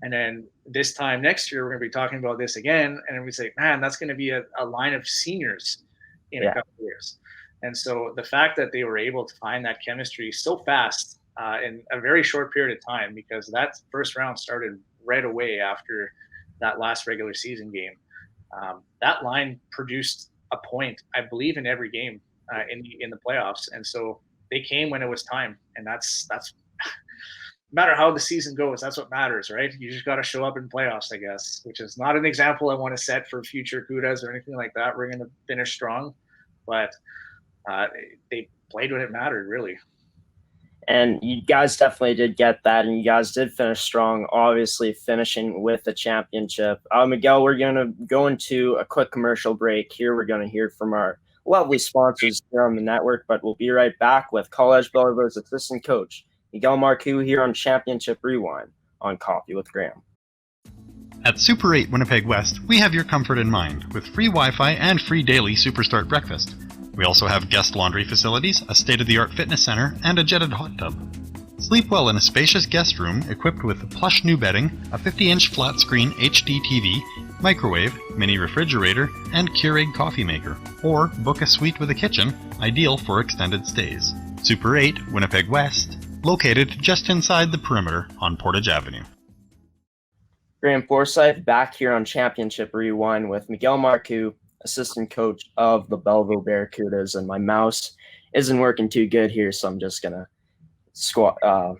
And then this time next year, we're going to be talking about this again. And we say, man, that's going to be a line of seniors in a couple of years. And so the fact that they were able to find that chemistry so fast in a very short period of time, because that first round started right away after that last regular season game, that line produced a point, I believe, in every game in the playoffs. And so they came when it was time. And that's no matter how the season goes, that's what matters, right? You just got to show up in playoffs, I guess, which is not an example I want to set for future Cudas or anything like that. We're going to finish strong, but they played when it mattered, really. And you guys definitely did get that, and you guys did finish strong, obviously finishing with the championship. Miguel, we're going to go into a quick commercial break here. We're going to hear from our lovely sponsors here on the network, but we'll be right back with Collège Béliveau's assistant coach, Miguel Marcoux, here on Championship Rewind on Coffee with Graeme. At Super 8 Winnipeg West, we have your comfort in mind with free Wi-Fi and free daily Superstart breakfast. We also have guest laundry facilities, a state-of-the-art fitness center, and a jetted hot tub. Sleep well in a spacious guest room equipped with plush new bedding, a 50-inch flat-screen HD TV, microwave, mini refrigerator, and Keurig coffee maker. Or book a suite with a kitchen, ideal for extended stays. Super 8 Winnipeg West, located just inside the perimeter on Portage Avenue. Graeme Forsyth back here on Championship Rewind with Miguel Marcoux, assistant coach of the Béliveau Barracudas, and my mouse isn't working too good here, so I'm just gonna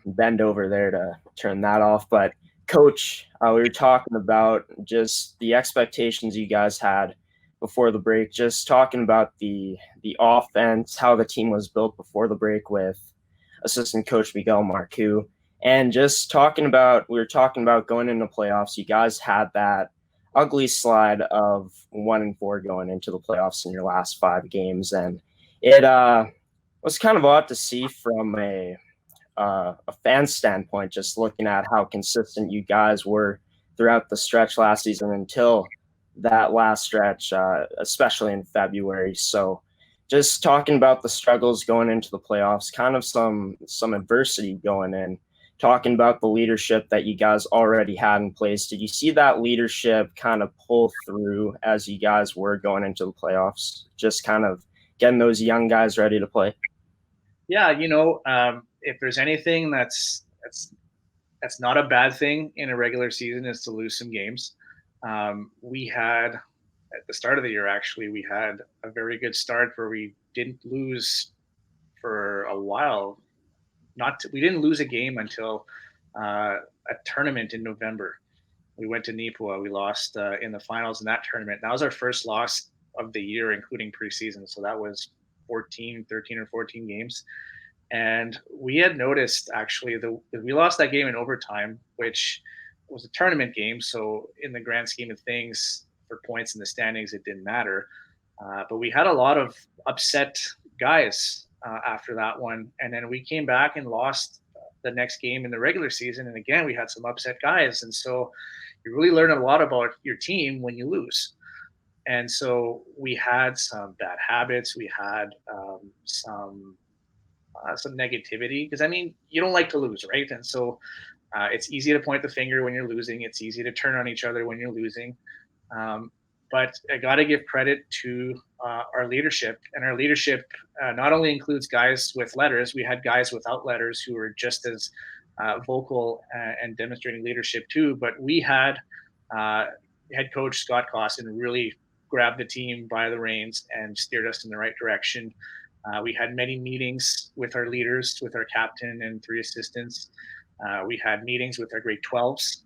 bend over there to turn that off. But Coach, we were talking about just the expectations you guys had before the break, just talking about the offense, how the team was built before the break with assistant coach Miguel Marcoux, and just we were talking about going into playoffs. You guys had that ugly slide of 1-4 going into the playoffs in your last 5 games, and it was kind of odd to see from a fan standpoint, just looking at how consistent you guys were throughout the stretch last season until that last stretch, especially in February. So just talking about the struggles going into the playoffs, kind of some adversity going in, talking about the leadership that you guys already had in place. Did you see that leadership kind of pull through as you guys were going into the playoffs, just kind of getting those young guys ready to play? Yeah, if there's anything that's not a bad thing in a regular season is to lose some games. We had, at the start of the year, actually, we had a very good start where we didn't lose for a while. We didn't lose a game until a tournament in November. We went to Nipua. We lost in the finals in that tournament. That was our first loss of the year, including preseason. So that was 13 or 14 games. And we had noticed actually we lost that game in overtime, which was a tournament game. So in the grand scheme of things, for points in the standings, it didn't matter. But we had a lot of upset guys after that one. And then we came back and lost the next game in the regular season. And again, we had some upset guys. And so you really learn a lot about your team when you lose. And so we had some bad habits. We had some negativity, because I mean, you don't like to lose, right? And so it's easy to point the finger when you're losing. It's easy to turn on each other when you're losing. But I got to give credit to our leadership, and our leadership not only includes guys with letters. We had guys without letters who were just as vocal and demonstrating leadership too. But we had head coach Scott Clausen really grabbed the team by the reins and steered us in the right direction. We had many meetings with our leaders, with our captain and 3 assistants. We had meetings with our grade 12s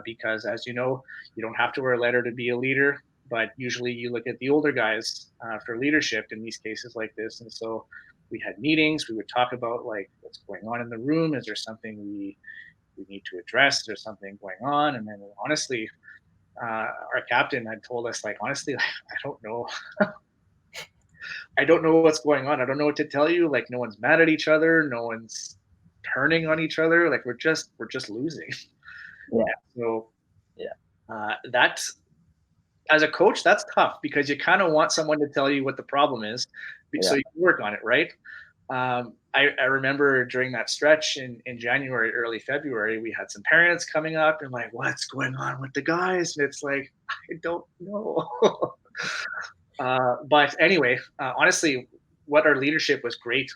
because, as you know, you don't have to wear a letter to be a leader, but usually you look at the older guys for leadership in these cases like this. And so we had meetings. We would talk about like what's going on in the room. Is there something we need to address? Is there something going on? And then honestly, our captain had told us, like, honestly, I don't know. I don't know what's going on. I don't know what to tell you. Like, no one's mad at each other. No one's turning on each other. Like, we're just losing. Yeah. So that, as a coach, that's tough, because you kind of want someone to tell you what the problem is, so you can work on it, right? I remember during that stretch in January, early February, we had some parents coming up and like, what's going on with the guys? And it's like, I don't know. But anyway, honestly, what our leadership was great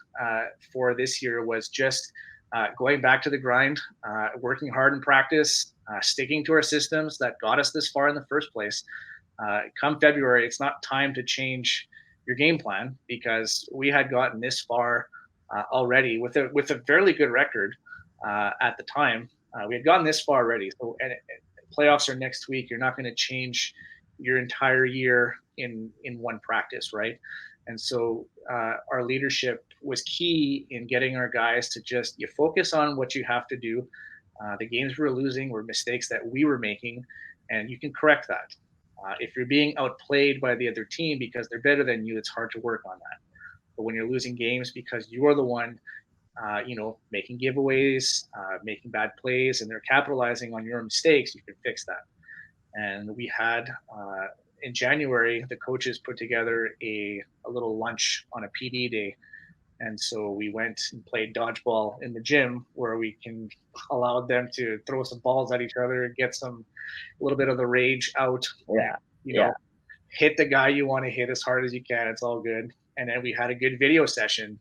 for this year was just going back to the grind, working hard in practice, sticking to our systems that got us this far in the first place. Come February, it's not time to change your game plan, because we had gotten this far already with a fairly good record at the time. We had gotten this far already. So, and playoffs are next week. You're not going to change your entire year in one practice, right? And so our leadership was key in getting our guys to just, you focus on what you have to do. The games we were losing were mistakes that we were making, and you can correct that. If you're being outplayed by the other team because they're better than you, it's hard to work on that. But when you're losing games because you are the one, making giveaways, making bad plays, and they're capitalizing on your mistakes, you can fix that. And we had in January, the coaches put together a little lunch on a PD day. And so we went and played dodgeball in the gym, where we can allow them to throw some balls at each other, get a little bit of the rage out. Hit the guy you want to hit as hard as you can. It's all good. And then we had a good video session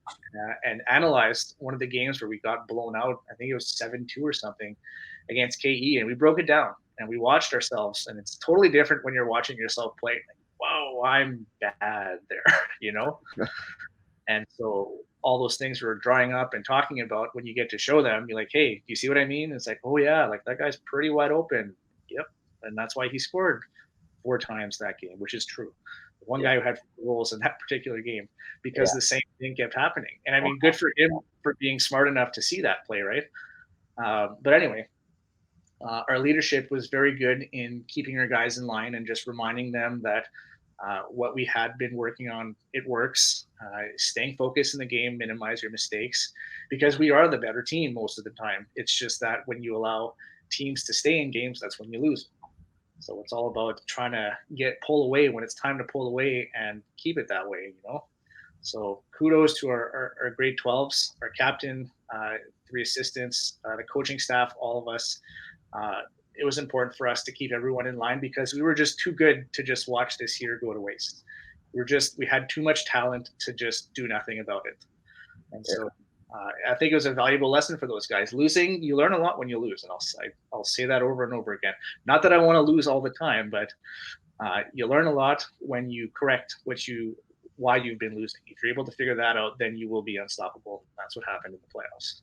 and analyzed one of the games where we got blown out. I think it was 7-2 or something against KE. And we broke it down and we watched ourselves. And it's totally different when you're watching yourself play. Like, whoa, I'm bad there, And so all those things we're drawing up and talking about, when you get to show them, you're like, hey, do you see what I mean? It's like, oh yeah, like that guy's pretty wide open. Yep. And that's why he scored 4 times that game, which is true. The one guy who had 4 goals in that particular game, because the same thing kept happening. And I mean, good for him for being smart enough to see that play, right? But anyway, our leadership was very good in keeping our guys in line and just reminding them that what we had been working on, it works. Staying focused in the game, minimize your mistakes, because we are the better team most of the time. It's just that when you allow teams to stay in games, that's when you lose. So it's all about trying to pull away when it's time to pull away and keep it that way, So kudos to our grade 12s, our captain, 3 assistants, the coaching staff, all of us. It was important for us to keep everyone in line, because we were just too good to just watch this year go to waste. We had too much talent to just do nothing about it. And so I think it was a valuable lesson for those guys. Losing, you learn a lot when you lose. And I'll say that over and over again. Not that I want to lose all the time, but you learn a lot when you correct why you've been losing. If you're able to figure that out, then you will be unstoppable. That's what happened in the playoffs.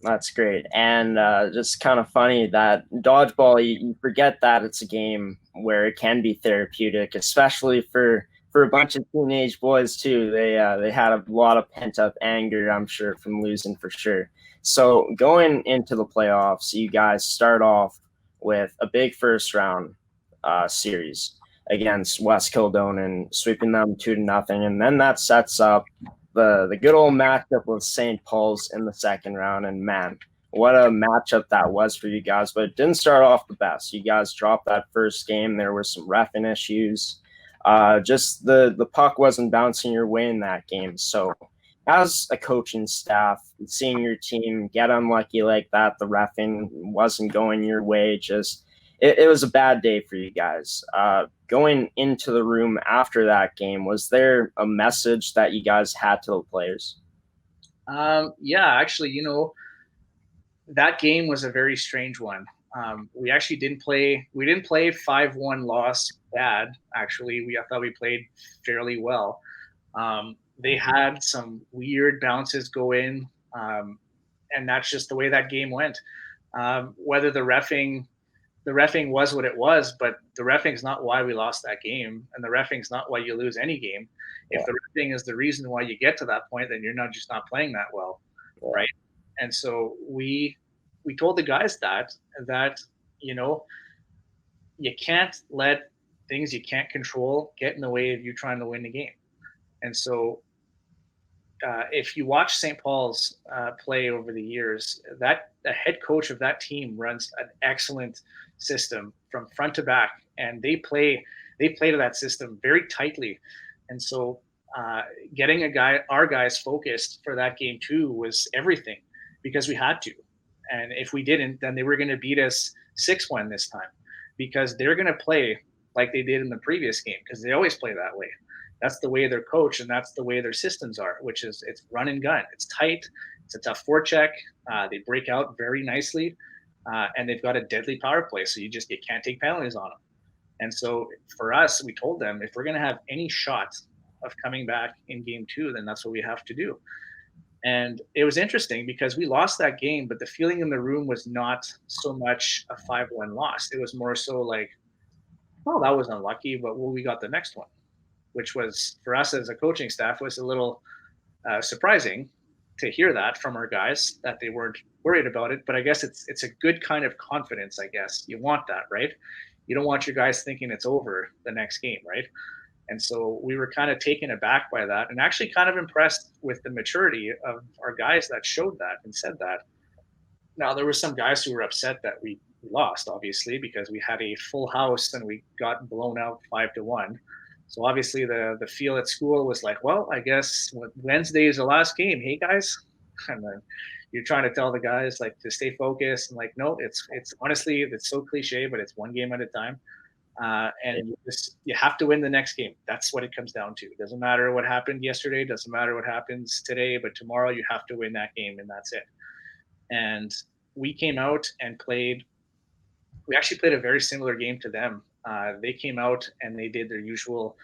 That's great. And just kind of funny that dodgeball, you forget that it's a game where it can be therapeutic, especially for a bunch of teenage boys too. They had a lot of pent up anger, I'm sure, from losing for sure. So going into the playoffs, you guys start off with a big first round series against West Kildonan, sweeping them 2-0, and then that sets up the good old matchup with St. Paul's in the second round. And man, what a matchup that was for you guys. But it didn't start off the best. You guys dropped that first game. There were some reffing issues. Just the puck wasn't bouncing your way in that game. So as a coaching staff, seeing your team get unlucky like that, the reffing wasn't going your way, just it was a bad day for you guys. Going into the room after that game, was there a message that you guys had to the players? Yeah, actually, that game was a very strange one. We actually didn't play 5-1 loss bad. Actually, I thought we played fairly well. They had some weird bounces go in, and that's just the way that game went. Whether the reffing was what it was, but the reffing's not why we lost that game, and the reffing's not why you lose any game. If the reffing is the reason why you get to that point, then you're not playing that well, right? And so we told the guys that you can't let things you can't control get in the way of you trying to win the game. And so if you watch St. Paul's play over the years, that the head coach of that team runs an excellent system from front to back, and they play to that system very tightly. And so getting our guys focused for that game too was everything, because we had to. And if we didn't, then they were going to beat us 6-1 this time, because they're going to play like they did in the previous game, because they always play that way. That's the way they're coached, and that's the way their systems are, which is it's run and gun. It's tight. It's a tough forecheck. They break out very nicely, and they've got a deadly power play, so you can't take penalties on them. And so for us, we told them, if we're going to have any shot of coming back in game 2, then that's what we have to do. And it was interesting because we lost that game, but the feeling in the room was not so much a 5-1 loss. It was more so like, oh, that was unlucky, but we got the next one, which was, for us as a coaching staff, was a little surprising to hear that from our guys, that they weren't worried about it. But I guess it's a good kind of confidence, I guess. You want that, right? You don't want your guys thinking it's over the next game, right? And so we were kind of taken aback by that, and actually kind of impressed with the maturity of our guys that showed that and said that. Now, there were some guys who were upset that we lost, obviously, because we had a full house and we got blown out 5-1. So obviously the feel at school was like, well, I guess Wednesday is the last game. Hey, guys. And then you're trying to tell the guys like to stay focused, and like, no, it's honestly, it's so cliche, but it's one game at a time. And you have to win the next game. That's what it comes down to. It doesn't matter what happened yesterday, doesn't matter what happens today, but tomorrow you have to win that game, and that's it. And we came out and we actually played a very similar game to them. They came out and they did their usual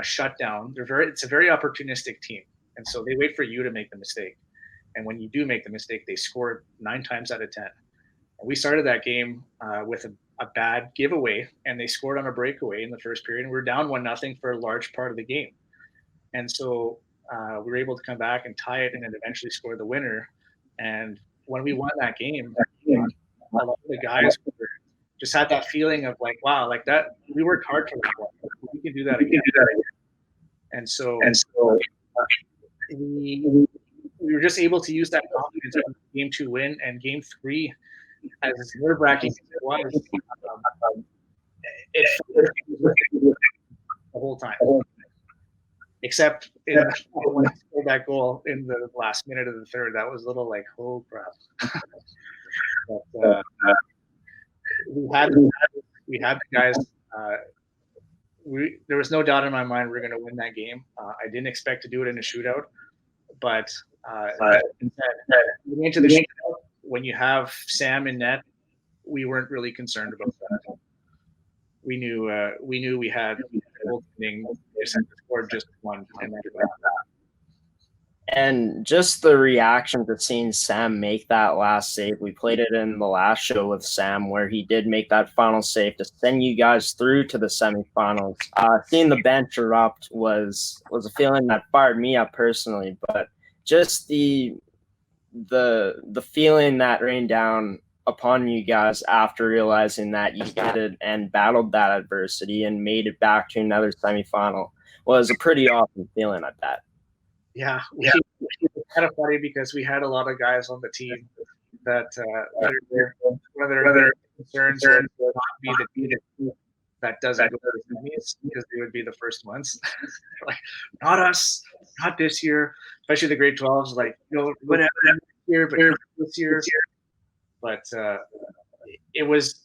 shutdown. It's a very opportunistic team. And so they wait for you to make the mistake. And when you do make the mistake, they score 9 times out of 10. And we started that game with a bad giveaway, and they scored on a breakaway in the first period. And we were down 1-0 for a large part of the game. And so we were able to come back and tie it and then eventually score the winner. And when we won that game, a lot of the guys just had that feeling of like, wow, like that, we worked hard for that one. We can do that again. And so we were just able to use that confidence in game 2 win, and game 3, as nerve-wracking as it was, it the whole time. Except when I scored that goal in the last minute of the third, that was a little like, oh crap. But, we had the guys. There was no doubt in my mind we were going to win that game. I didn't expect to do it in a shootout, but into the shootout, when you have Sam in net, we weren't really concerned about that. We knew we had goaltending. Just scored just one, and that. And just the reaction to seeing Sam make that last save. We played it in the last show with Sam where he did make that final save to send you guys through to the semifinals. Seeing the bench erupt was a feeling that fired me up personally, but just the feeling that rained down upon you guys after realizing that you did it and battled that adversity and made it back to another semifinal was a pretty awesome feeling, I bet. Yeah, it's kind of funny because we had a lot of guys on the team that one of their concerns would not be the team that doesn't go to the semis because they would be the first ones. Like, not us, not this year, especially the grade 12s. Like, whatever year, but this year. But it was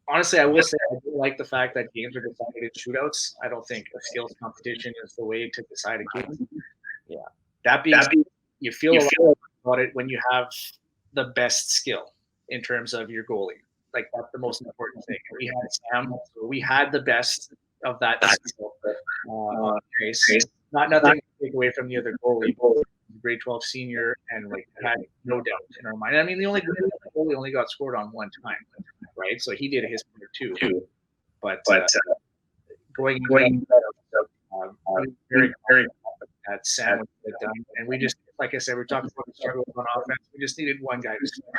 honestly, I will say I do like the fact that games are decided in shootouts. I don't think a skills competition is the way to decide a game. Yeah. That being said, you feel a lot about it when you have the best skill in terms of your goalie. Like, that's the most important thing. We had Sam, so we had the best of that skill on race. Nothing to take away from the other goalie. Grade 12 senior, and like had no doubt in our mind. I mean, the goalie only got scored on one time, right? So he did his part too. But going very that Sam would get done, and we just, like I said, we're talking about the struggles on offense. We just needed one guy to score.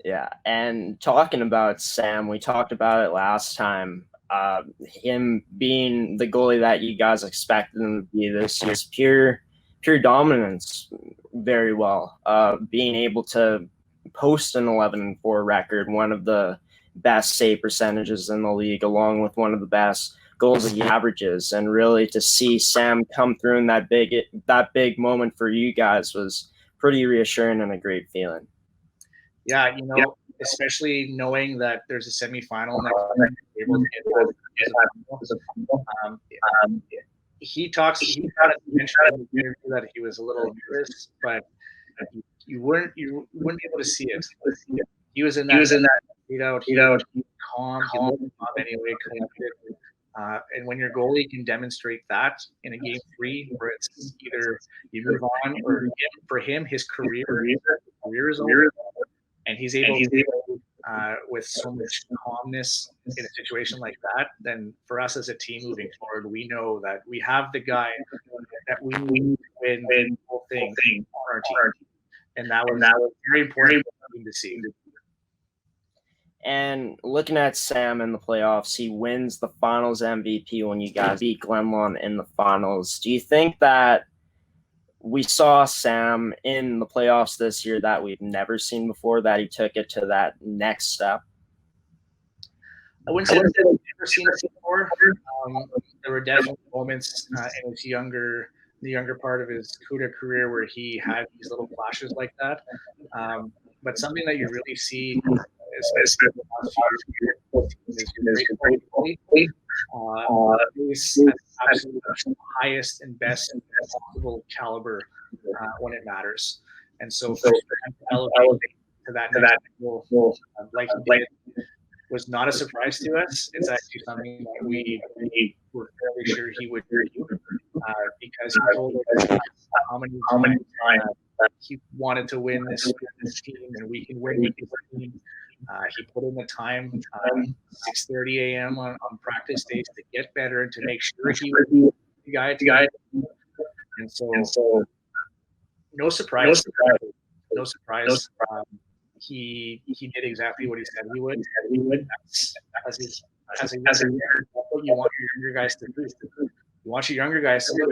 Yeah, and talking about Sam, we talked about it last time. Him being the goalie that you guys expected him to be this year's pure dominance very well. Being able to post an 11-4 record, one of the best save percentages in the league, along with one of the best goals he averages, and really to see Sam come through in that big moment for you guys was pretty reassuring and a great feeling. Yeah, especially knowing that there's a semifinal next year, able to get he kind of mentioned in the interview that he was a little nervous, but you wouldn't be able to see it. He was in that heat calm, anyway, collected. And when your goalie can demonstrate that in a game 3, where it's either you move on or for him, his career is over, and he's able to with so much calmness in a situation like that, then for us as a team moving forward, we know that we have the guy that we need to win the whole thing on our team. And that was very important to see. And looking at Sam in the playoffs, he wins the finals MVP when you guys beat Glenlawn in the finals. Do you think that we saw Sam in the playoffs this year that we've never seen before, that he took it to that next step? I wouldn't say that we've never seen it before. There were definitely moments in the younger part of his Cudas career where he had these little flashes like that. But something that you really see, especially in the last few years, is absolutely highest and best possible caliber when it matters. And so for him to elevate to that level, like he did, was not a surprise to us. It's actually something that we were fairly sure he would do, because he told us how many times he wanted to win this team, and we can win with this team. He put in the time, 6:30 a.m. on practice days to get better and to make sure he was the guy. And so, no surprise. No surprise. He did exactly what he said he would. As a younger, that's what you want your younger guys to do. You want your younger guys to look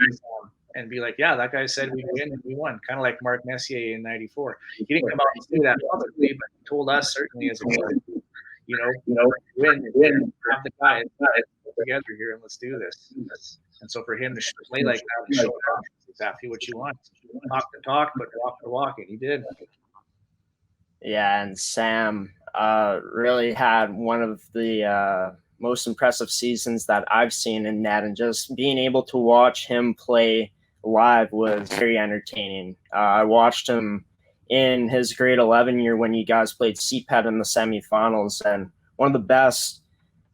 and be like, yeah, that guy said we'd win and we won. Kind of like Mark Messier in '94. He didn't come out and say that publicly, but he told us certainly as a team, win, have the guys together here and let's do this. And so for him to play like that and show up is exactly what you want. Talk the talk, but walk the walk, and he did. Yeah, and Sam really had one of the most impressive seasons that I've seen in net, and just being able to watch him play live was very entertaining. I watched him in his grade 11 year when you guys played CPET in the semifinals, and one of the best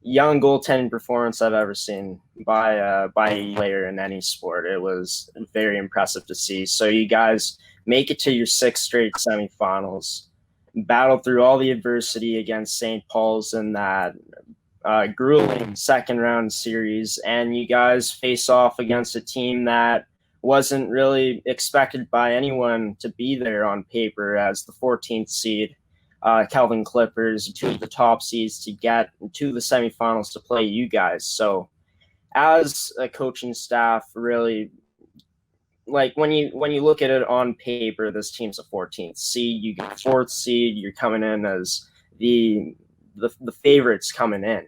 young goaltending performance I've ever seen by a player in any sport. It was very impressive to see. So you guys make it to your 6th straight semifinals, battle through all the adversity against St. Paul's in that grueling second round series, and you guys face off against a team that wasn't really expected by anyone to be there on paper as the 14th seed. Calvin Clippers, 2 of the top seeds to get to the semifinals to play you guys. So as a coaching staff, really, like when you look at it on paper, this team's a 14th seed. You get 4th seed. You're coming in as the favorites coming in.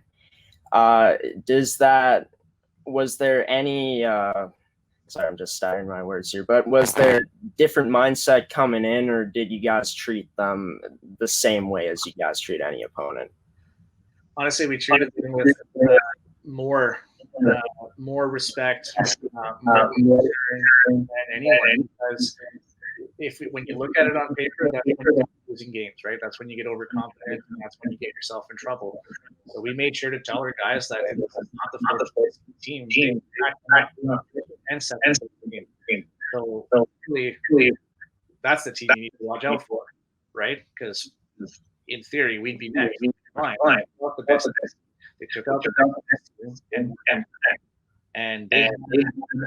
Was there any? Sorry, I'm just stuttering my words here. But was there different mindset coming in, or did you guys treat them the same way as you guys treat any opponent? Honestly, we treated them with more respect, more than anyone. Because when you look at it on paper, that's when you're losing games, right? That's when you get overconfident, and that's when you get yourself in trouble. So we made sure to tell our guys that it's not the first team. And second game. So really, that's the team you need to watch out for, right? Because in theory, we'd be next. Fine. They took out the best and they had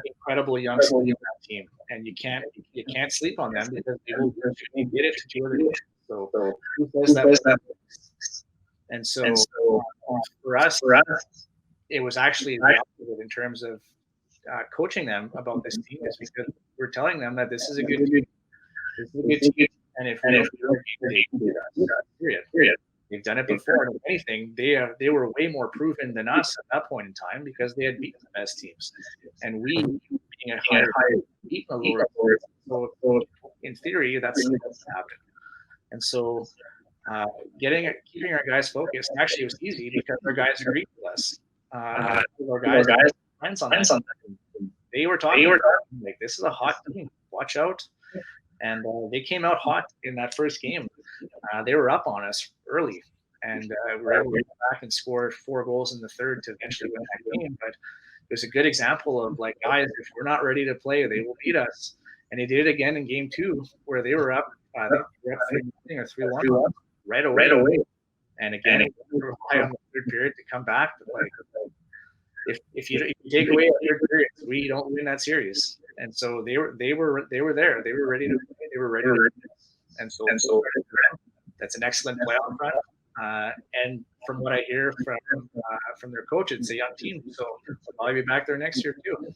incredible youngsters on that team, and you can't sleep on them because they will get it to 2 other teams. So who says that? And so for us, it was actually the opposite in terms of coaching them about this team, is because we're telling them that this is a good team. This is a good team, and if we don't do that, period. They've done it before, and if anything, they were way more proven than us at that point in time because they had beaten the best teams, and we being a higher beaten a lower. So in theory, that's happened, and so keeping our guys focused. Actually, it was easy because our guys agreed with us. Our guys friends on that. They were talking like, this is a hot team. Watch out. And they came out hot in that first game. They were up on us early, and we were able to go back and score 4 goals in the third to eventually win that game. But it was a good example of, like, guys, if we're not ready to play, they will beat us. And they did it again in game 2, where they were up, I think they were up 3-0 or 3-1 right away. And again, we were high on the third period to come back. But like, if you take away the third period, we don't win that series. And so they were there. They were ready to play. They were ready to win. And so that's an excellent playoff run. And from what I hear from their coach, it's a young team. So they'll probably be back there next year too.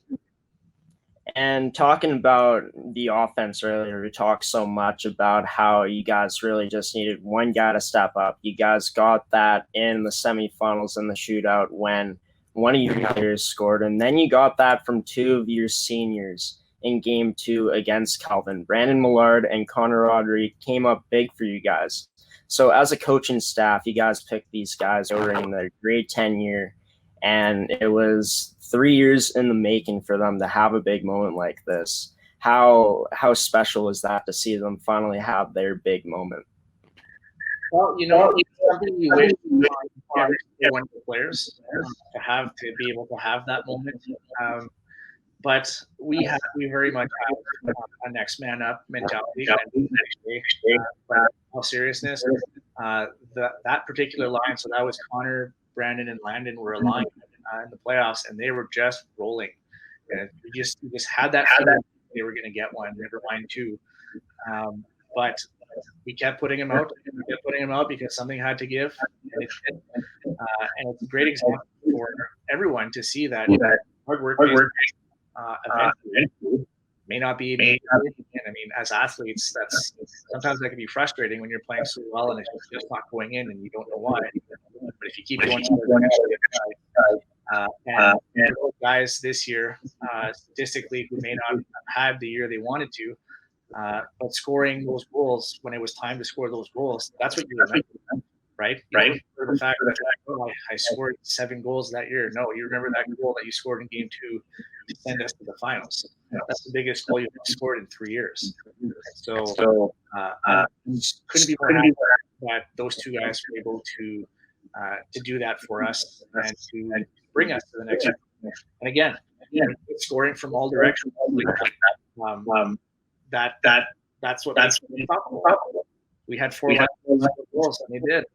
And talking about the offense earlier, we talked so much about how you guys really just needed one guy to step up. You guys got that in the semifinals and the shootout when one of your players scored, and then you got that from 2 of your seniors in game 2 against Calvin. Brandon Millard and Connor Rodri came up big for you guys. So as a coaching staff, you guys picked these guys over in their grade 10 year, and it was 3 years in the making for them to have a big moment like this. How special is that to see them finally have their big moment? Well, it's something you wish every one of the players to be able to have that moment. But we very much have a next man up mentality. But all seriousness, that particular line, so that was Connor, Brandon, and Landon were aligned in the playoffs, and they were just rolling. And we just had that feeling they were going to get one, never mind 2. But we kept putting him out. Because something had to give, and it did. And it's a great example for everyone to see that hard work eventually may not be. And I mean, as athletes, sometimes that can be frustrating when you're playing so well and it's just not going in and you don't know why. But if you keep going, and those guys this year, statistically, who may not have had the year they wanted to. But scoring those goals when it was time to score those goals, that's what you remember, right? For the fact that I scored 7 goals that year. No, you remember that goal that you scored in game 2 to send us to the finals. That's the biggest goal you've scored in 3 years. So couldn't be more happy that those 2 guys were able to to do that for us and to bring us to the next round. And again, scoring from all directions. That's what makes it possible. We had 4 goals, and they did.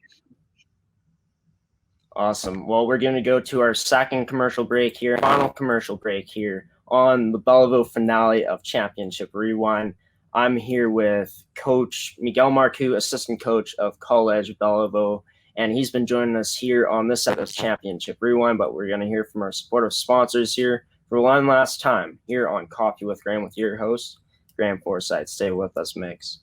Awesome. Well, we're going to go to our second commercial break here, final commercial break here on the Béliveau finale of Championship Rewind. I'm here with Coach Miguel Marcoux, assistant coach of Collège Béliveau, and he's been joining us here on this episode of Championship Rewind, but we're going to hear from our supportive sponsors here for one last time here on Coffee with Graeme with your host, Graeme Forsyth. Stay with us, Mix.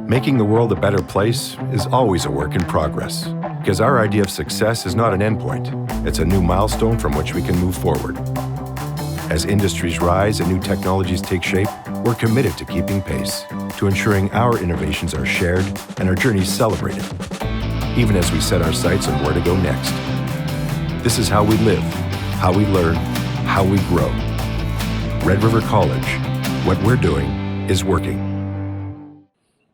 Making the world a better place is always a work in progress, because our idea of success is not an endpoint. It's a new milestone from which we can move forward. As industries rise and new technologies take shape, we're committed to keeping pace, to ensuring our innovations are shared and our journeys celebrated, even as we set our sights on where to go next. This is how we live, how we learn, how we grow. Red River College, what we're doing is working.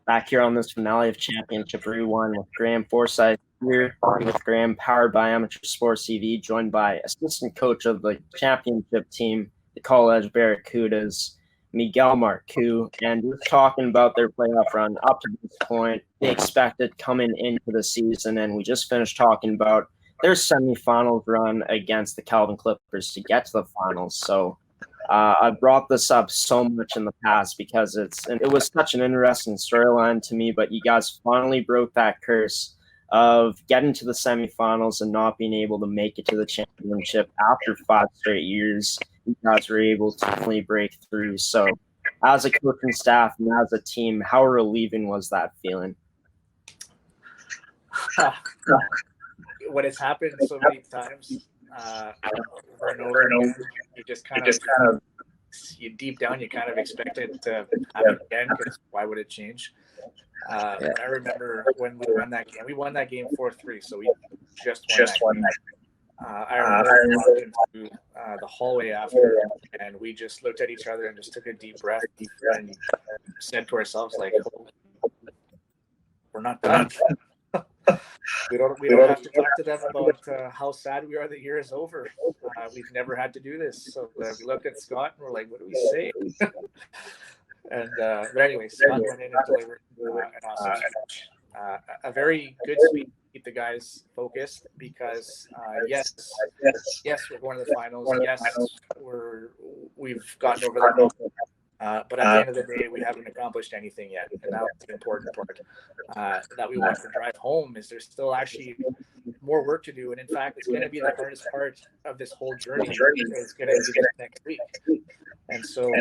Back here on this finale of Championship Rewind with Graeme Forsyth here with Graeme, powered by Amateur Sports TV, joined by assistant coach of the championship team, the Collège Barracudas, Miguel Marcoux, and we're talking about their playoff run up to this point, they expected coming into the season, and we just finished talking about their semifinals run against the Calgary Clippers to get to the finals. So I brought this up so much in the past because it was such an interesting storyline to me, but you guys finally broke that curse of getting to the semifinals and not being able to make it to the championship after 5 straight years. You guys were able to finally break through. So as a coaching staff and as a team, how relieving was that feeling? When it's happened so many times, over and over again, you just kind of you deep down you kind of expect it to happen again, because why would it change? I remember when we won that game. We won that game 4-3, so we just won that game. I remember walking through the hallway after, and we just looked at each other and just took a deep breath and said to ourselves, like, we're not done. We don't have to talk to them about how sad we are the year is over. We've never had to do this. So we looked at Scott and we're like, what do we say? And but anyway, Scott went in and delivered an awesome speech. A very good speech to keep the guys focused, because yes, we're going to the finals. Yes, we've gotten over the hump. But at the end of the day, we haven't accomplished anything yet, and that's the important part that we want to drive home. Is there's still actually more work to do, and in fact, it's going to be the hardest part of this whole journey. It's going to be next week, and so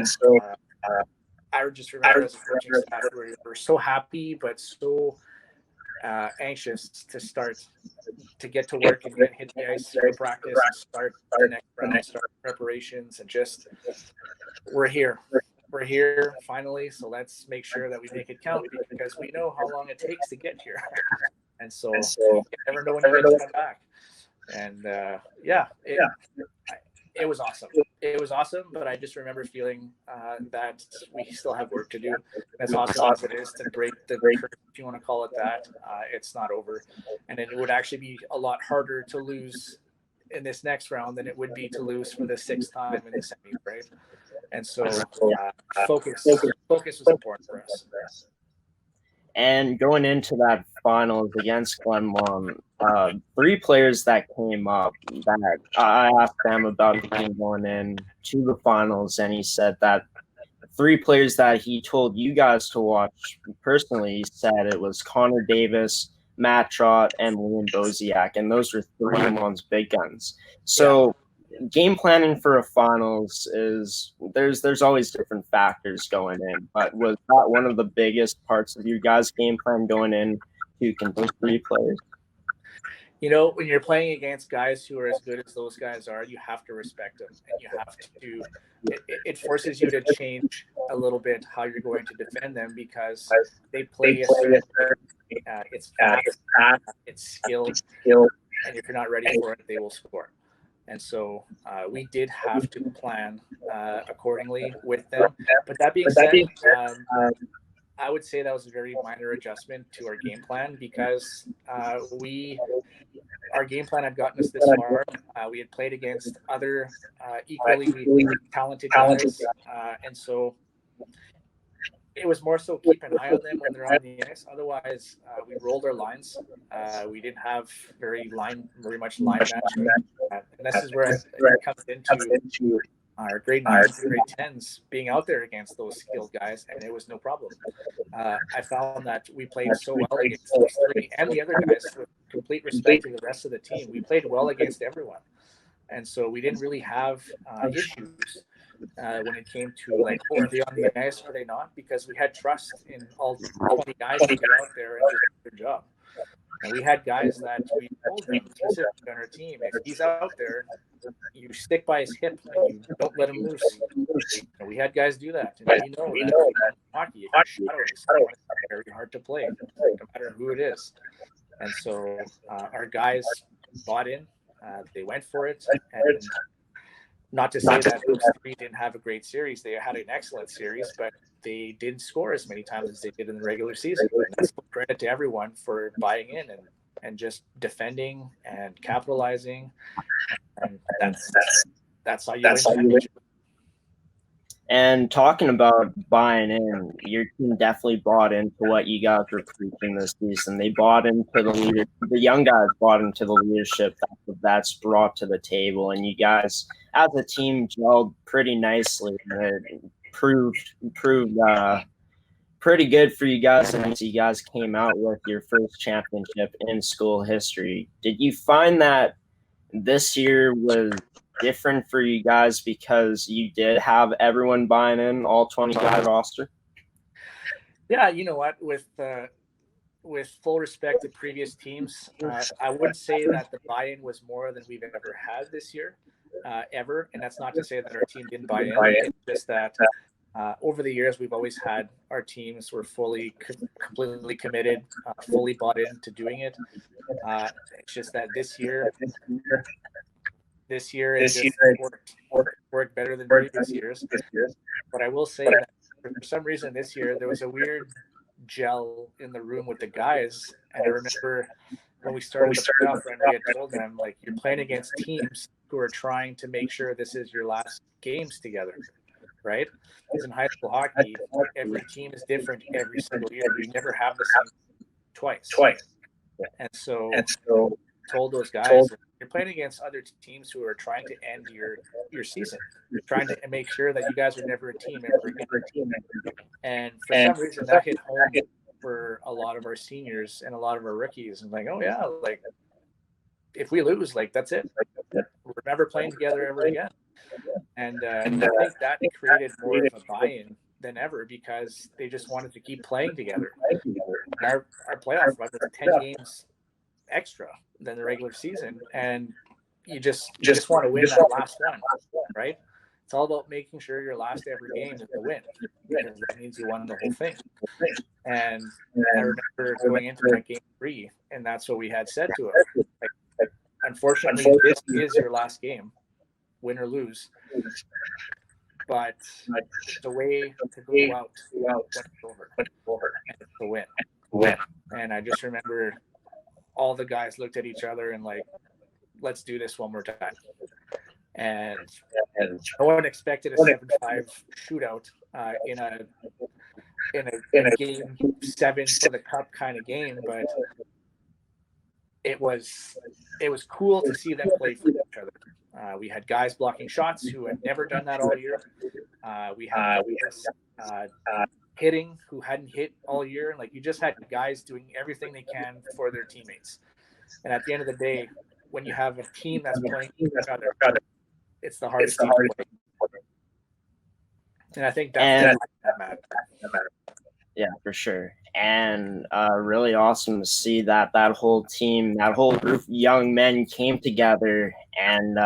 I just remember as a coaching staff, we're so happy, but so anxious to start to get to work and hit the ice, practice, and start the next round, start preparations, and just we're here. We're here finally, so let's make sure that we make it count, because we know how long it takes to get here. And so you never know when you're going to come back. And it was awesome. It was awesome, but I just remember feeling that we still have work to do. As awesome as it is to break the curse, if you want to call it that, it's not over. And it would actually be a lot harder to lose in this next round than it would be to lose for the 6th time in the semi, right? And so focus was important for us. And going into that finals against Glenmont, 3 players that came up that I asked them about the game going in to the finals, and he said that 3 players that he told you guys to watch personally, he said it was Connor Davis, Matt Trott, and Liam Bosiak, and those were 3 of Mon's big guns. So game planning for a finals is there's always different factors going in, but was that one of the biggest parts of your guys' game plan going in to those 3 players? You know, when you're playing against guys who are as good as those guys are, you have to respect them, and you have to. It forces you to change a little bit how you're going to defend them, because they play a certain it's fast, it's skilled, and if you're not ready for it, they will score. And so we did have to plan accordingly with them. But that being said, I would say that was a very minor adjustment to our game plan because our game plan had gotten us this far. We had played against other equally talented guys, and so it was more so keep an eye on them when they're on the ice. Otherwise, we rolled our lines. We didn't have very much line management, and this is where it comes into our grade 9s and grade 10s being out there against those skilled guys, and it was no problem. I found that we played so well against those three and the other guys with complete respect to the rest of the team. We played well against everyone, and so we didn't really have issues when it came to like, oh, are they on the ice, are they not? Because we had trust in all 20 guys to get out there and do their job. And we had guys that we told them specifically on our team, if he's out there, you stick by his hip and you don't let him loose. And we had guys do that. And we know that in hockey, if you shadow someone, it's very hard to play, no matter who it is. And so our guys bought in. They went for it. And not to say that those three didn't have a great series. They had an excellent series, but they didn't score as many times as they did in the regular season. And that's credit to everyone for buying in and just defending and capitalizing. And that's how you win. And talking about buying in, your team definitely bought into what you guys were preaching this season. They bought into the leadership. The young guys bought into the leadership that's brought to the table, and you guys, as a team, gelled pretty nicely. And it proved pretty good for you guys, and you guys came out with your first championship in school history. Did you find that this year was different for you guys because you did have everyone buying in, all 20 guy roster? Yeah, you know what, with full respect to previous teams, I would say that the buy-in was more than we've ever had this year, ever. And that's not to say that our team didn't buy in. It's just that over the years, we've always had our teams were completely committed, fully bought into doing it. It's just that this year it just worked better than previous years. But I will say that for some reason this year there was a weird gel in the room with the guys. And I remember when we started the playoff run, we had told them, like, you're playing against teams who are trying to make sure this is your last games together, right? Because in high school hockey, every team is different every single year. You never have the same twice. And so told those guys, you're playing against other teams who are trying to end your season. You're trying to make sure that you guys are never a team ever again. And for some reason that hit home for a lot of our seniors and a lot of our rookies. And like, oh yeah, like if we lose, like that's it. We're never playing together ever again. And I think that created more of a buy-in than ever because they just wanted to keep playing together. Our playoff run was 10 games extra than the regular season, and you just want to win that last one, right? It's all about making sure your last ever game is a win because that means you won the whole thing. And I remember going into that game 3, and that's what we had said to him. Like, unfortunately, this is your last game, win or lose. But the way to go out when it's over, and it's to win. And I just remember all the guys looked at each other and like, let's do this one more time. And no one expected a 7-5 shootout in a game 7 for the cup kind of game, but it was cool to see them play for each other. We had guys blocking shots who had never done that all year. We had guys hitting who hadn't hit all year. Like, you just had guys doing everything they can for their teammates. And at the end of the day, when you have a team that's playing each other, it's the hardest team to play. And I think that matters. Yeah, for sure. And really awesome to see that whole team, that whole group of young men came together and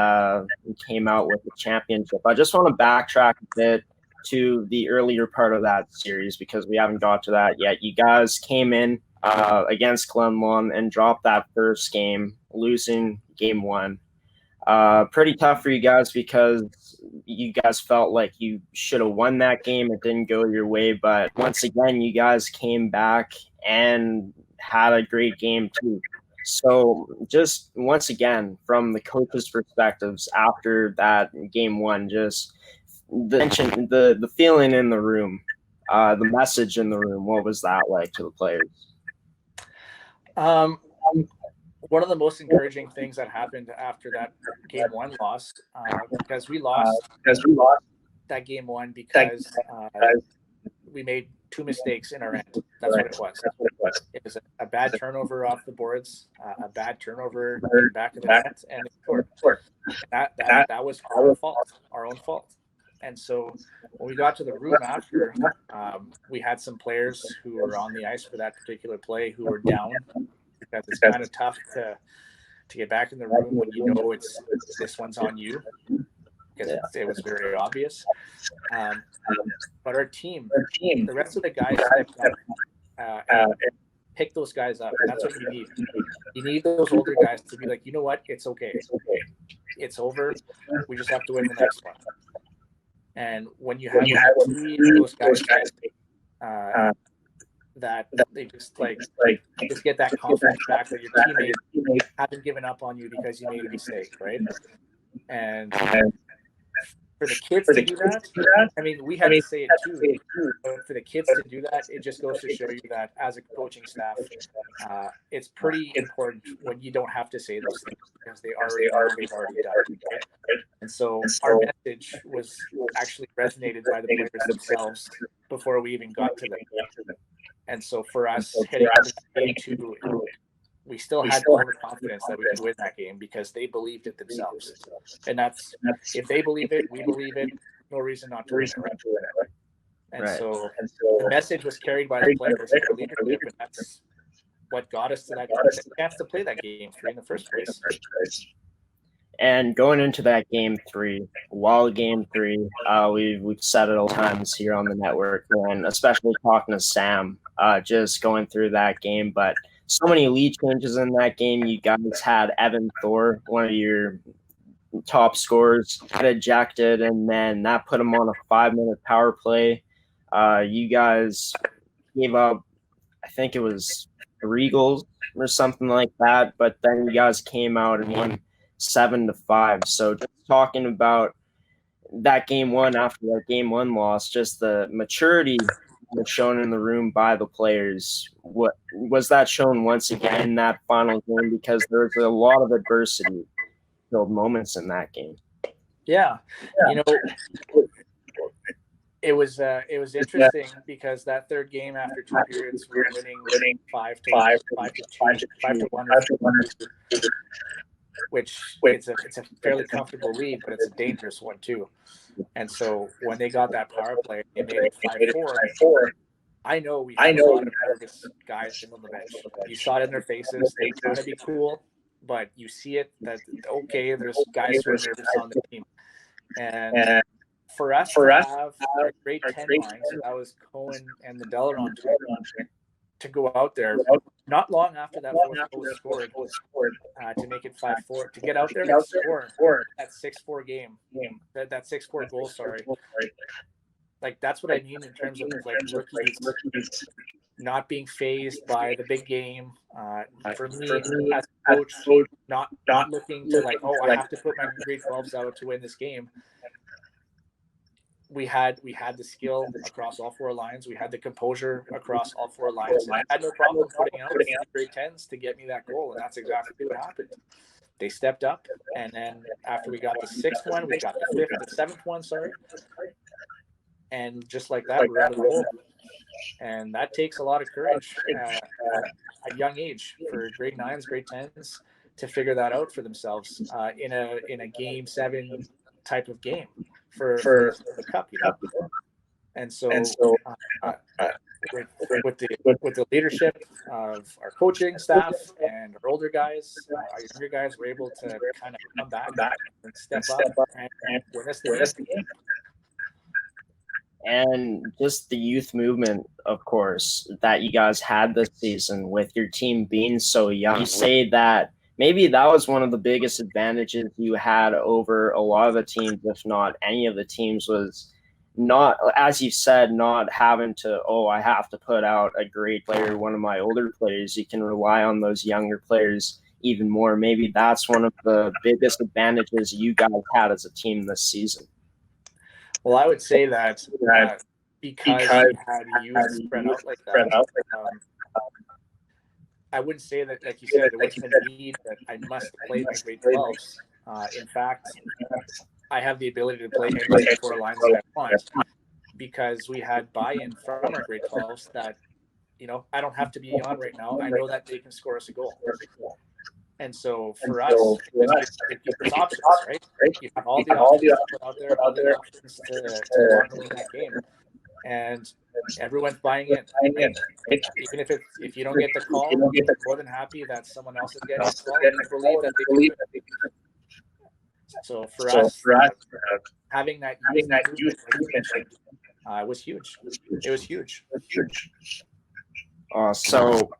came out with the championship. I just want to backtrack a bit to the earlier part of that series because we haven't got to that yet. You guys came in against Landon and dropped that first game, losing game 1. Pretty tough for you guys because you guys felt like you should have won that game. It didn't go your way, but once again, you guys came back and had a great game too. So just once again, from the coaches' perspectives after that game one, just the tension, the feeling in the room, the message in the room, what was that like to the players? One of the most encouraging things that happened after that game one loss, because we lost that game one because we made two mistakes in our end. That's what it was. It was a bad turnover off the boards, a bad turnover in the back of the net, and it scored. That was our own fault. And so when we got to the room after, we had some players who were on the ice for that particular play who were down, because it's kind of tough to get back in the room when you know it's this one's on you, because it was very obvious. But our team, the rest of the guys stepped up and pick those guys up, and that's what you need. You need those older guys to be like, you know what, it's okay. It's over. We just have to win the next one. And when you have those guys that they just just get that confidence back that your teammates haven't given up on you because you made a mistake, right? And for the kids to do that, I mean, we had to say it too, but for the kids to do that, it just goes to show you that as a coaching staff, it's pretty important when you don't have to say those things, because they've already done it. Right? And so our message was actually resonated by the players themselves before we even got to them. And so for us, heading into game two, we still had more confidence that we could win that game because they believed it themselves. And that's, if they believe it, we believe it, no reason not to win it, right? And so the message was carried by the players and the leadership, and that's what got us to that chance to play that game three in the first place. And going into that game three, we've said it all times here on the network, and especially talking to Sam, just going through that game, but so many lead changes in that game. You guys had Evan Thor, one of your top scorers, get ejected, and then that put him on a 5-minute power play. You guys gave up, I think it was 3 goals or something like that, but then you guys came out and won 7-5. So just talking about that game one after that game one loss, just the maturity was shown in the room by the players. What was that shown once again in that final game? Because there was a lot of adversity filled moments in that game. Yeah. You know, it was interesting because that third game after 2 periods we were winning 5-1, which it's a fairly comfortable lead, but it's a dangerous one too. And so when they got that power play, they made it 5-4. I know we had a lot of nervous guys on the bench. You saw it in their faces. They trying to be cool, but you see it that, okay, there's guys who are nervous on the team. And for us to have a great 10 lines, that was Cohen and the Delaron to go out there not long after that fourth goal was scored, to make it 5-4, to get out there and score that 6-4 game, that 6-4 goal, like that's what I mean in terms of like rookies not being phased by the big game. For me as a coach, not looking to like, oh, I have to put my grade 12s out to win this game. We had the skill across all 4 lines. We had the composure across all 4 lines. And I had no problem putting out grade 10s to get me that goal, and that's exactly what happened. They stepped up, and then after we got the 6th one, we got the 5th, the 7th one, and just like that, we're out of the hole. And that takes a lot of courage at a young age for grade 9s, grade 10s to figure that out for themselves in a game 7 type of game for the cup, you know. And so with the leadership of our coaching staff and our older guys, our younger guys were able to kind of come back and step up and win us the game. And just the youth movement, of course, that you guys had this season with your team being so young. You say that maybe that was one of the biggest advantages you had over a lot of the teams, if not any of the teams, was not, as you said, not having to, I have to put out a great player, one of my older players. You can rely on those younger players even more. Maybe that's one of the biggest advantages you guys had as a team this season. Well, I would say that because we had youth spread out like that, I wouldn't say that, like you said, there wasn't a need that I must play my grade 12s. In fact, I have the ability to play any 4 lines that I want because we had buy-in from our grade 12s that, I don't have to be on right now. I know that they can score us a goal. And so for us, it's options, right? You have all the options out there, all the options to want to win that game. And everyone's buying in. Right? Even if you don't get the call, you're more than happy that someone else is getting the call. And believe that they can win. So for us, having that youth was huge. It was huge. So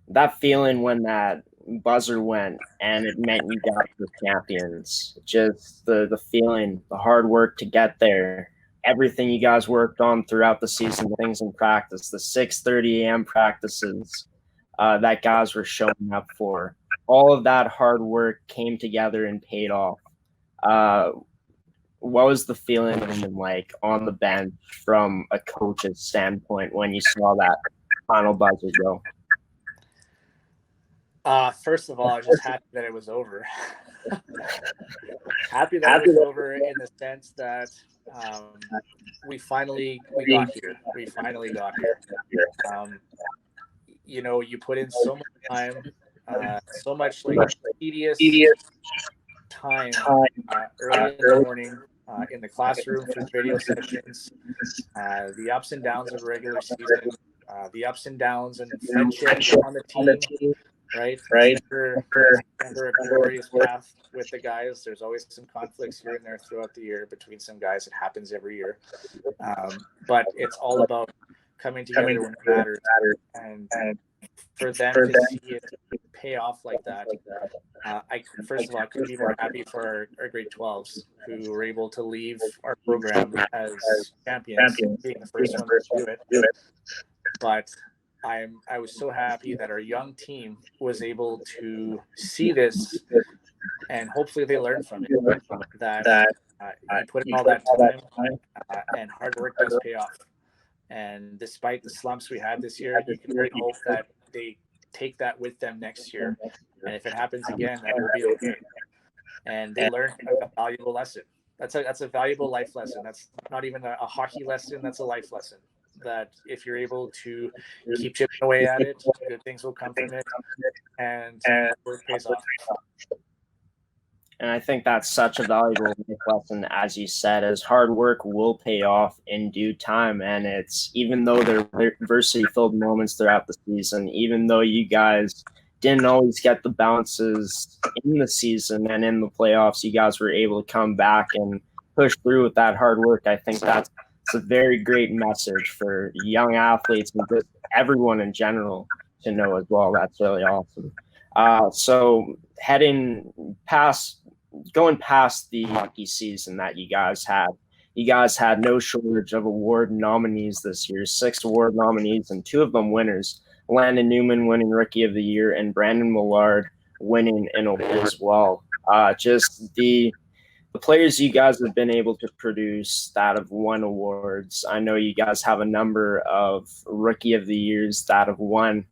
that feeling when that buzzer went and it meant you guys were champions, just the feeling, the hard work to get there, everything you guys worked on throughout the season, things in practice, the 6:30 a.m. practices that guys were showing up for, all of that hard work came together and paid off. What was the feeling like on the bench from a coach's standpoint when you saw that final buzzer go? First of all, I was just happy that it was over. Happy that it was over in the sense that we got here. We finally got here. You put in so much time, so much tedious time early in the morning in the classroom for video sessions, the ups and downs of regular season, the ups and downs and friendship on the team. Right. Never a glorious path with the guys. There's always some conflicts here and there throughout the year between some guys. It happens every year. But it's all about coming together when it matters. And for them to see it pay off like that, first of all, I couldn't be more happy for our grade 12s who were able to leave our program as champions, being the first one to do it. But I was so happy that our young team was able to see this, and hopefully they learn from it. That you put in all that time, and hard work does pay off. And despite the slumps we had this year, you can really hope that they take that with them next year. And if it happens again, that will be okay. And they learn a valuable lesson. That's a valuable life lesson. That's not even a hockey lesson. That's a life lesson. That if you're able to keep chipping away at it, good things will come from it, and work pays off. And I think that's such a valuable lesson, as you said, as hard work will pay off in due time. And it's, even though there are adversity-filled moments throughout the season, even though you guys didn't always get the bounces in the season and in the playoffs, you guys were able to come back and push through with that hard work. I think that's a very great message for young athletes and just everyone in general to know as well. That's really awesome. So going past the hockey season that you guys had no shortage of award nominees this year, 6 award nominees and 2 of them winners. Landon Newman winning Rookie of the Year and Brandon Millard winning an award as well. Just the players you guys have been able to produce that have won awards. I know you guys have a number of Rookie of the Years that have won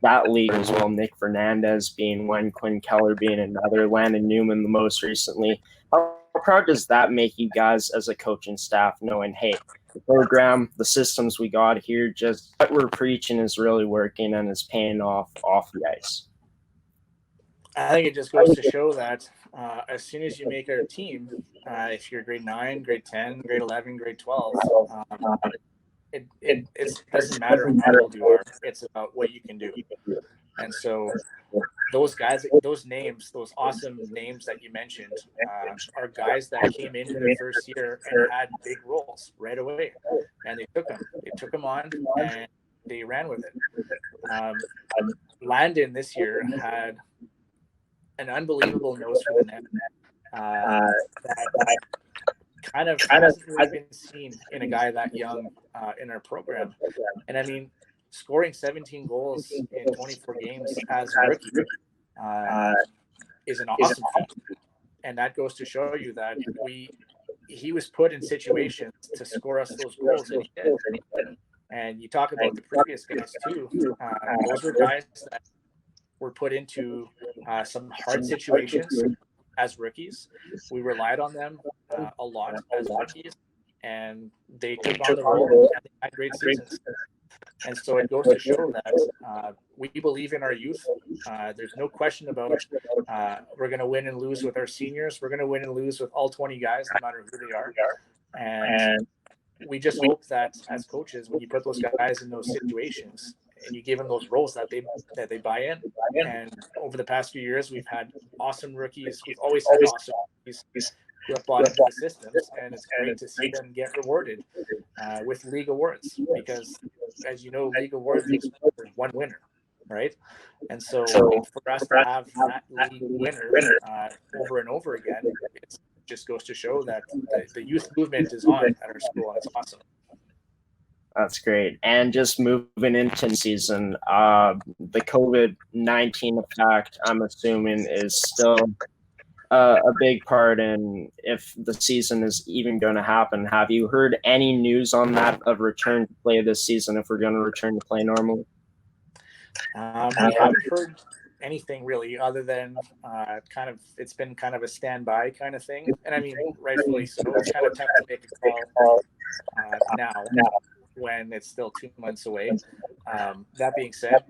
that league as well. Nick Fernandez being one, Quinn Keller being another, Landon Newman the most recently. How proud does that make you guys as a coaching staff, knowing, hey, the program, the systems we got here, just what we're preaching is really working and is paying off the ice? I think it just goes to show that as soon as you make our team, if you're grade 9, grade 10, grade 11, grade 12, it doesn't matter how old you are. It's about what you can do. And so those guys, those names, those awesome names that you mentioned are guys that came into their first year and had big roles right away. And they took them on and they ran with it. Landon this year had an unbelievable nose for the net that kind of hasn't really been seen in a guy that young in our program. And I mean, scoring 17 goals in 24 games as a rookie is an awesome feat. And that goes to show you that he was put in situations to score us those goals, and he did. And you talk about the previous guys too. Those were guys that were put into some hard situations as rookies. We relied on them a lot as rookies, and they took on the role and they had great seasons. And so it goes to show that we believe in our youth. There's no question about we're going to win and lose with our seniors. We're going to win and lose with all 20 guys, no matter who they are. And we just hope that as coaches, when you put those guys in those situations and you give them those roles, that they buy in. And over the past few years, we've had awesome rookies. We've always had awesome rookies who have bought into the systems, and it's great to see them get rewarded with league awards, because, as you know, league awards is one winner, right? And so for us to have that league winner over and over again, it just goes to show that the youth movement is on at our school, and it's awesome. That's great. And just moving into the season, the COVID-19 effect, I'm assuming, is still a big part in if the season is even going to happen. Have you heard any news on that of return to play this season, if we're going to return to play normally? We haven't heard anything really, other than it's been kind of a standby kind of thing. And I mean, rightfully so. It's kind of tough to make a call now when it's still 2 months away. That being said,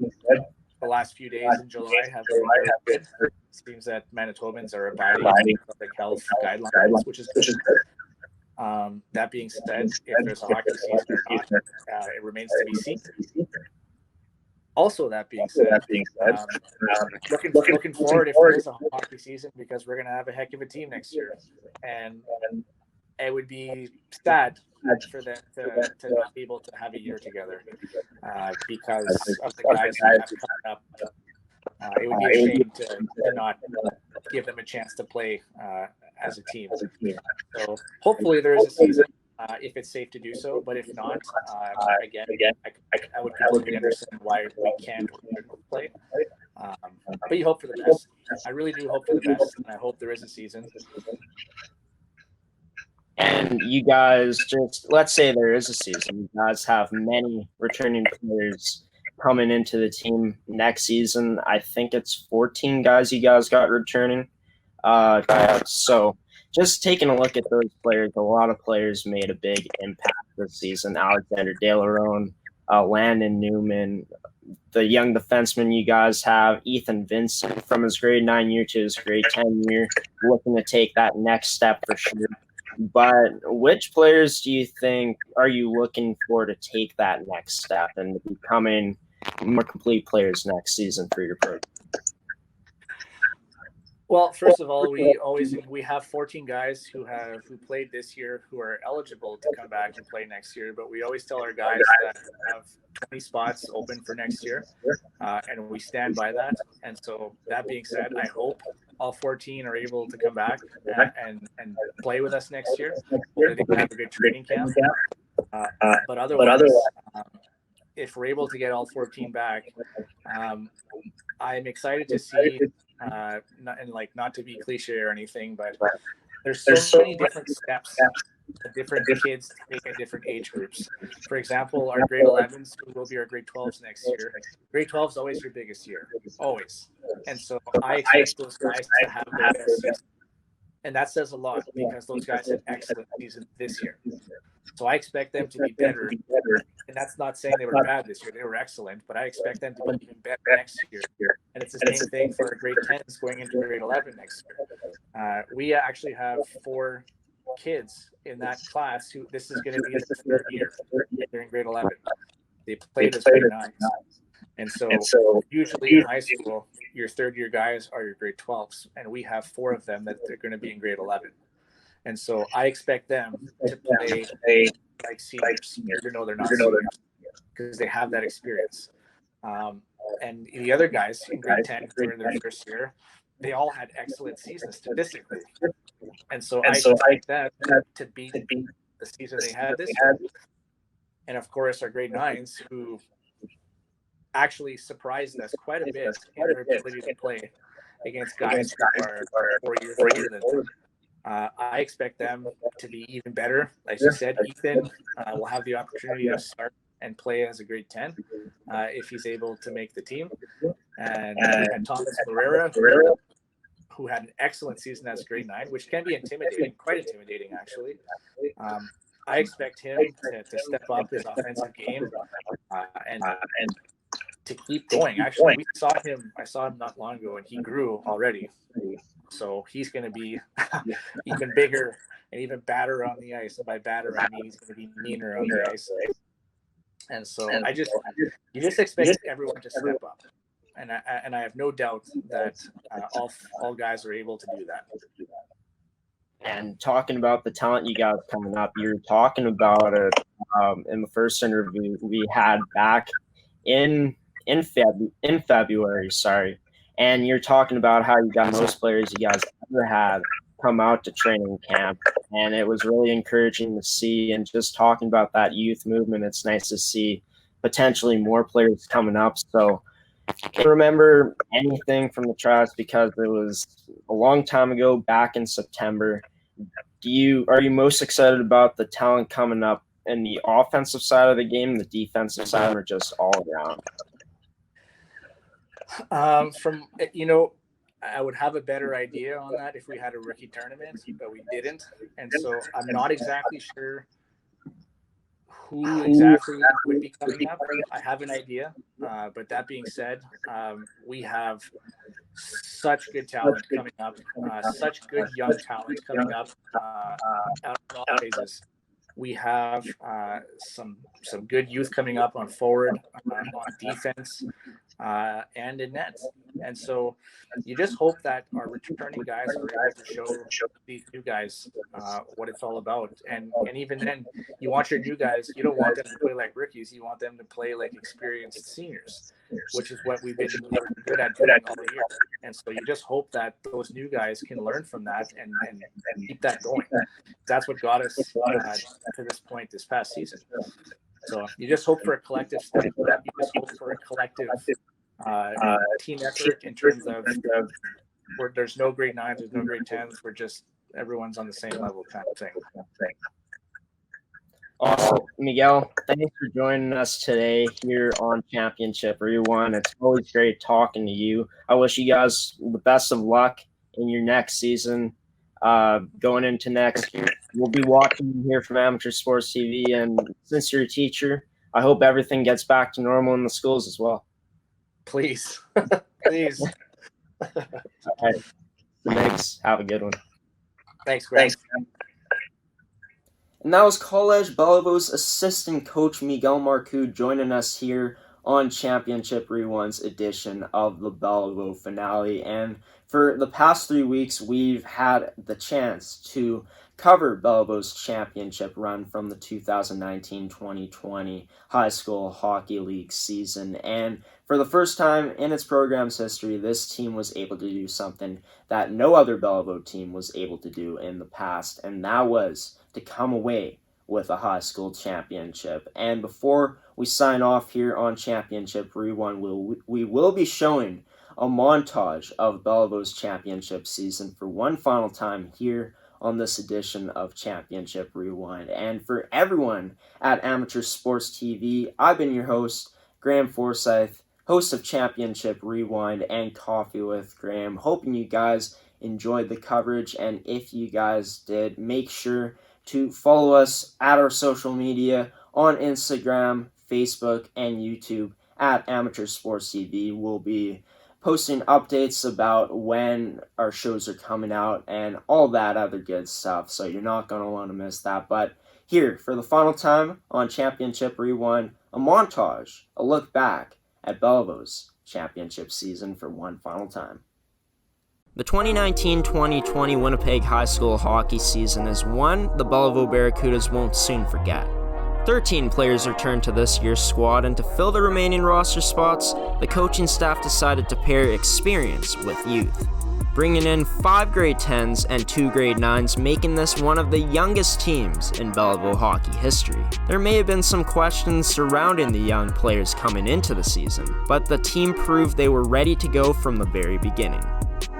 the last few days in July have been very good. It seems that Manitobans are abiding by public health guidelines, which is good. That being said, if there's a hockey season or not, it remains to be seen. Also, that being said, looking forward if there is a hockey season, because we're going to have a heck of a team next year, and it would be sad for them to not be able to have a year together because of the guys who have coming up. It would be a shame to not give them a chance to play as a team. So hopefully there is a season if it's safe to do so. But if not, again, I would completely understand why we can't play. But you hope for the best. I really do hope for the best, and I hope there is a season. And you guys, just let's say there is a season. You guys have many returning players coming into the team next season. I think it's 14 guys you guys got returning. So just taking a look at those players, a lot of players made a big impact this season. Alexander De La Rone, Landon, Newman, the young defenseman you guys have, Ethan Vincent, from his grade 9 year to his grade 10 year, looking to take that next step for sure. But which players do you think are you looking for to take that next step and becoming more complete players next season for your program? Well, first of all, we have 14 guys who played this year who are eligible to come back and play next year. But we always tell our guys that have 20 spots open for next year, and we stand by that. And so that being said, I hope all 14 are able to come back and play with us next year. They can have a good training camp. But otherwise, if we're able to get all 14 back, I'm excited to see. Not to be cliche or anything, but there's so many different steps that different kids take at different age groups. For example, our grade 11s will be our grade 12s next year. Grade 12 is always your biggest year, always. And so I expect those guys to have their best season. And that says a lot, because those guys had excellent seasons this year. So I expect them to be better. And that's not saying they were bad this year. They were excellent, but I expect them to be even better next year. And it's the same thing for our grade 10s going into grade 11 next year. We actually have 4 kids in that class who this is going to be their 3rd year. They're in grade 11. They played as grade 9s. And so usually in high school, your 3rd year guys are your grade 12s, and we have 4 of them that they're going to be in grade 11. And so I expect them to play like seniors, even though they're not seniors, because they have that experience. And the other guys in grade 10 who are in their first year, they all had excellent seasons statistically. And so I expect that to beat the season they had this year. And of course, our grade 9s, who actually surprised us quite a bit in their ability to play against guys who are 4 years older than them. I expect them to be even better. Like you said, Ethan will have the opportunity to start and play as a grade 10 if he's able to make the team. And Thomas Ferreira, who had an excellent season as grade 9, which can be intimidating, quite intimidating actually. I expect him to step up his offensive game and to keep going. Actually, I saw him not long ago, and he grew already. So he's going to be even bigger and even badder on the ice. And by badder, I mean he's going to be meaner on the ice. And so you just expect everyone to step up. And I have no doubt that all guys are able to do that. And talking about the talent you got coming up, you're talking about it in the first interview we had back in February, sorry. And you're talking about how you got most players you guys ever had come out to training camp. And it was really encouraging to see. And just talking about that youth movement, it's nice to see potentially more players coming up. So I can't remember anything from the tryouts because it was a long time ago, back in September. Are you most excited about the talent coming up in the offensive side of the game, the defensive side, or just all around? I would have a better idea on that if we had a rookie tournament, but we didn't. And so I'm not exactly sure who exactly would be coming up. I have an idea, but that being said, we have such good talent coming up, such good young talent coming up out of all phases. We have some good youth coming up on forward, on defense, and in net. And so you just hope that our returning guys are able to show these new guys what it's all about. And even then, you want your new guys, you don't want them to play like rookies. You want them to play like experienced seniors, which is what we've been good at doing all year. And so you just hope that those new guys can learn from that and keep that going. That's what got us to this point this past season. So you just hope for a collective step. You just hope for a collective team effort in terms of where there's no grade 9s, there's no grade 10s. We're just everyone's on the same level kind of thing. Awesome. Miguel, thanks for joining us today here on Championship Rewind. It's always great talking to you. I wish you guys the best of luck in your next season. Going into next year, we'll be watching you here from Amateur Sports TV, and since you're a teacher, I hope everything gets back to normal in the schools as well. Please. Please. All right. Thanks. Have a good one. Thanks, Greg. And that was Collège Béliveau's assistant coach Miguel Marcoux joining us here on Championship Rewind's edition of the Béliveau finale. And for the past 3 weeks, we've had the chance to cover Béliveau's championship run from the 2019-2020 High School Hockey League season. And for the first time in its program's history, this team was able to do something that no other Béliveau team was able to do in the past, and that was to come away with a high school championship. And before we sign off here on Championship Rewind, we will be showing a montage of Béliveau's championship season for one final time here on this edition of Championship Rewind. And for everyone at Amateur Sports TV, I've been your host, Graeme Forsyth, host of Championship Rewind and Coffee with Graeme. Hoping you guys enjoyed the coverage, and if you guys did, make sure to follow us at our social media on Instagram, Facebook, and YouTube at Amateur Sports TV. We'll be posting updates about when our shows are coming out and all that other good stuff, so you're not going to want to miss that. But here, for the final time on Championship Rewind, a montage, a look back at Béliveau's championship season for one final time. The 2019-2020 Winnipeg High School hockey season is one the Béliveau Barracudas won't soon forget. 13 players returned to this year's squad, and to fill the remaining roster spots, the coaching staff decided to pair experience with youth. bringing in 5 grade 10s and 2 grade 9s, making this one of the youngest teams in Béliveau hockey history. There may have been some questions surrounding the young players coming into the season, but the team proved they were ready to go from the very beginning,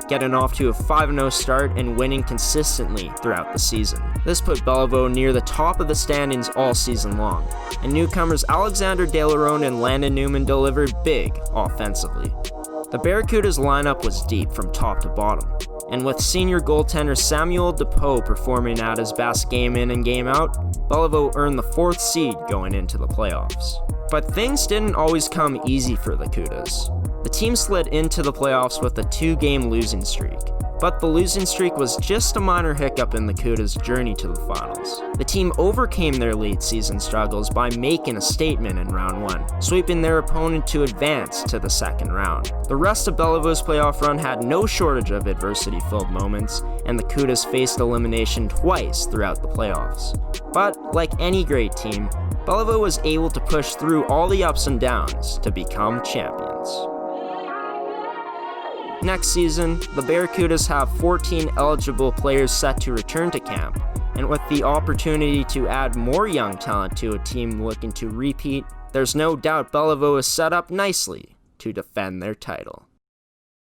getting off to a 5-0 start and winning consistently throughout the season. This put Béliveau near the top of the standings all season long, and newcomers Alexander Delarone and Landon Newman delivered big offensively. The Barracudas lineup was deep from top to bottom, and with senior goaltender Samuel Depeau performing at his best game in and game out, Béliveau earned the 4th seed going into the playoffs. But things didn't always come easy for the Cudas. The team slid into the playoffs with a 2-game losing streak, but the losing streak was just a minor hiccup in the Cudas' journey to the finals. The team overcame their late season struggles by making a statement in round 1, sweeping their opponent to advance to the second round. The rest of Béliveau's playoff run had no shortage of adversity-filled moments, and the Cudas faced elimination twice throughout the playoffs. But, like any great team, Béliveau was able to push through all the ups and downs to become champions. Next season, the Barracudas have 14 eligible players set to return to camp, and with the opportunity to add more young talent to a team looking to repeat, there's no doubt Béliveau is set up nicely to defend their title.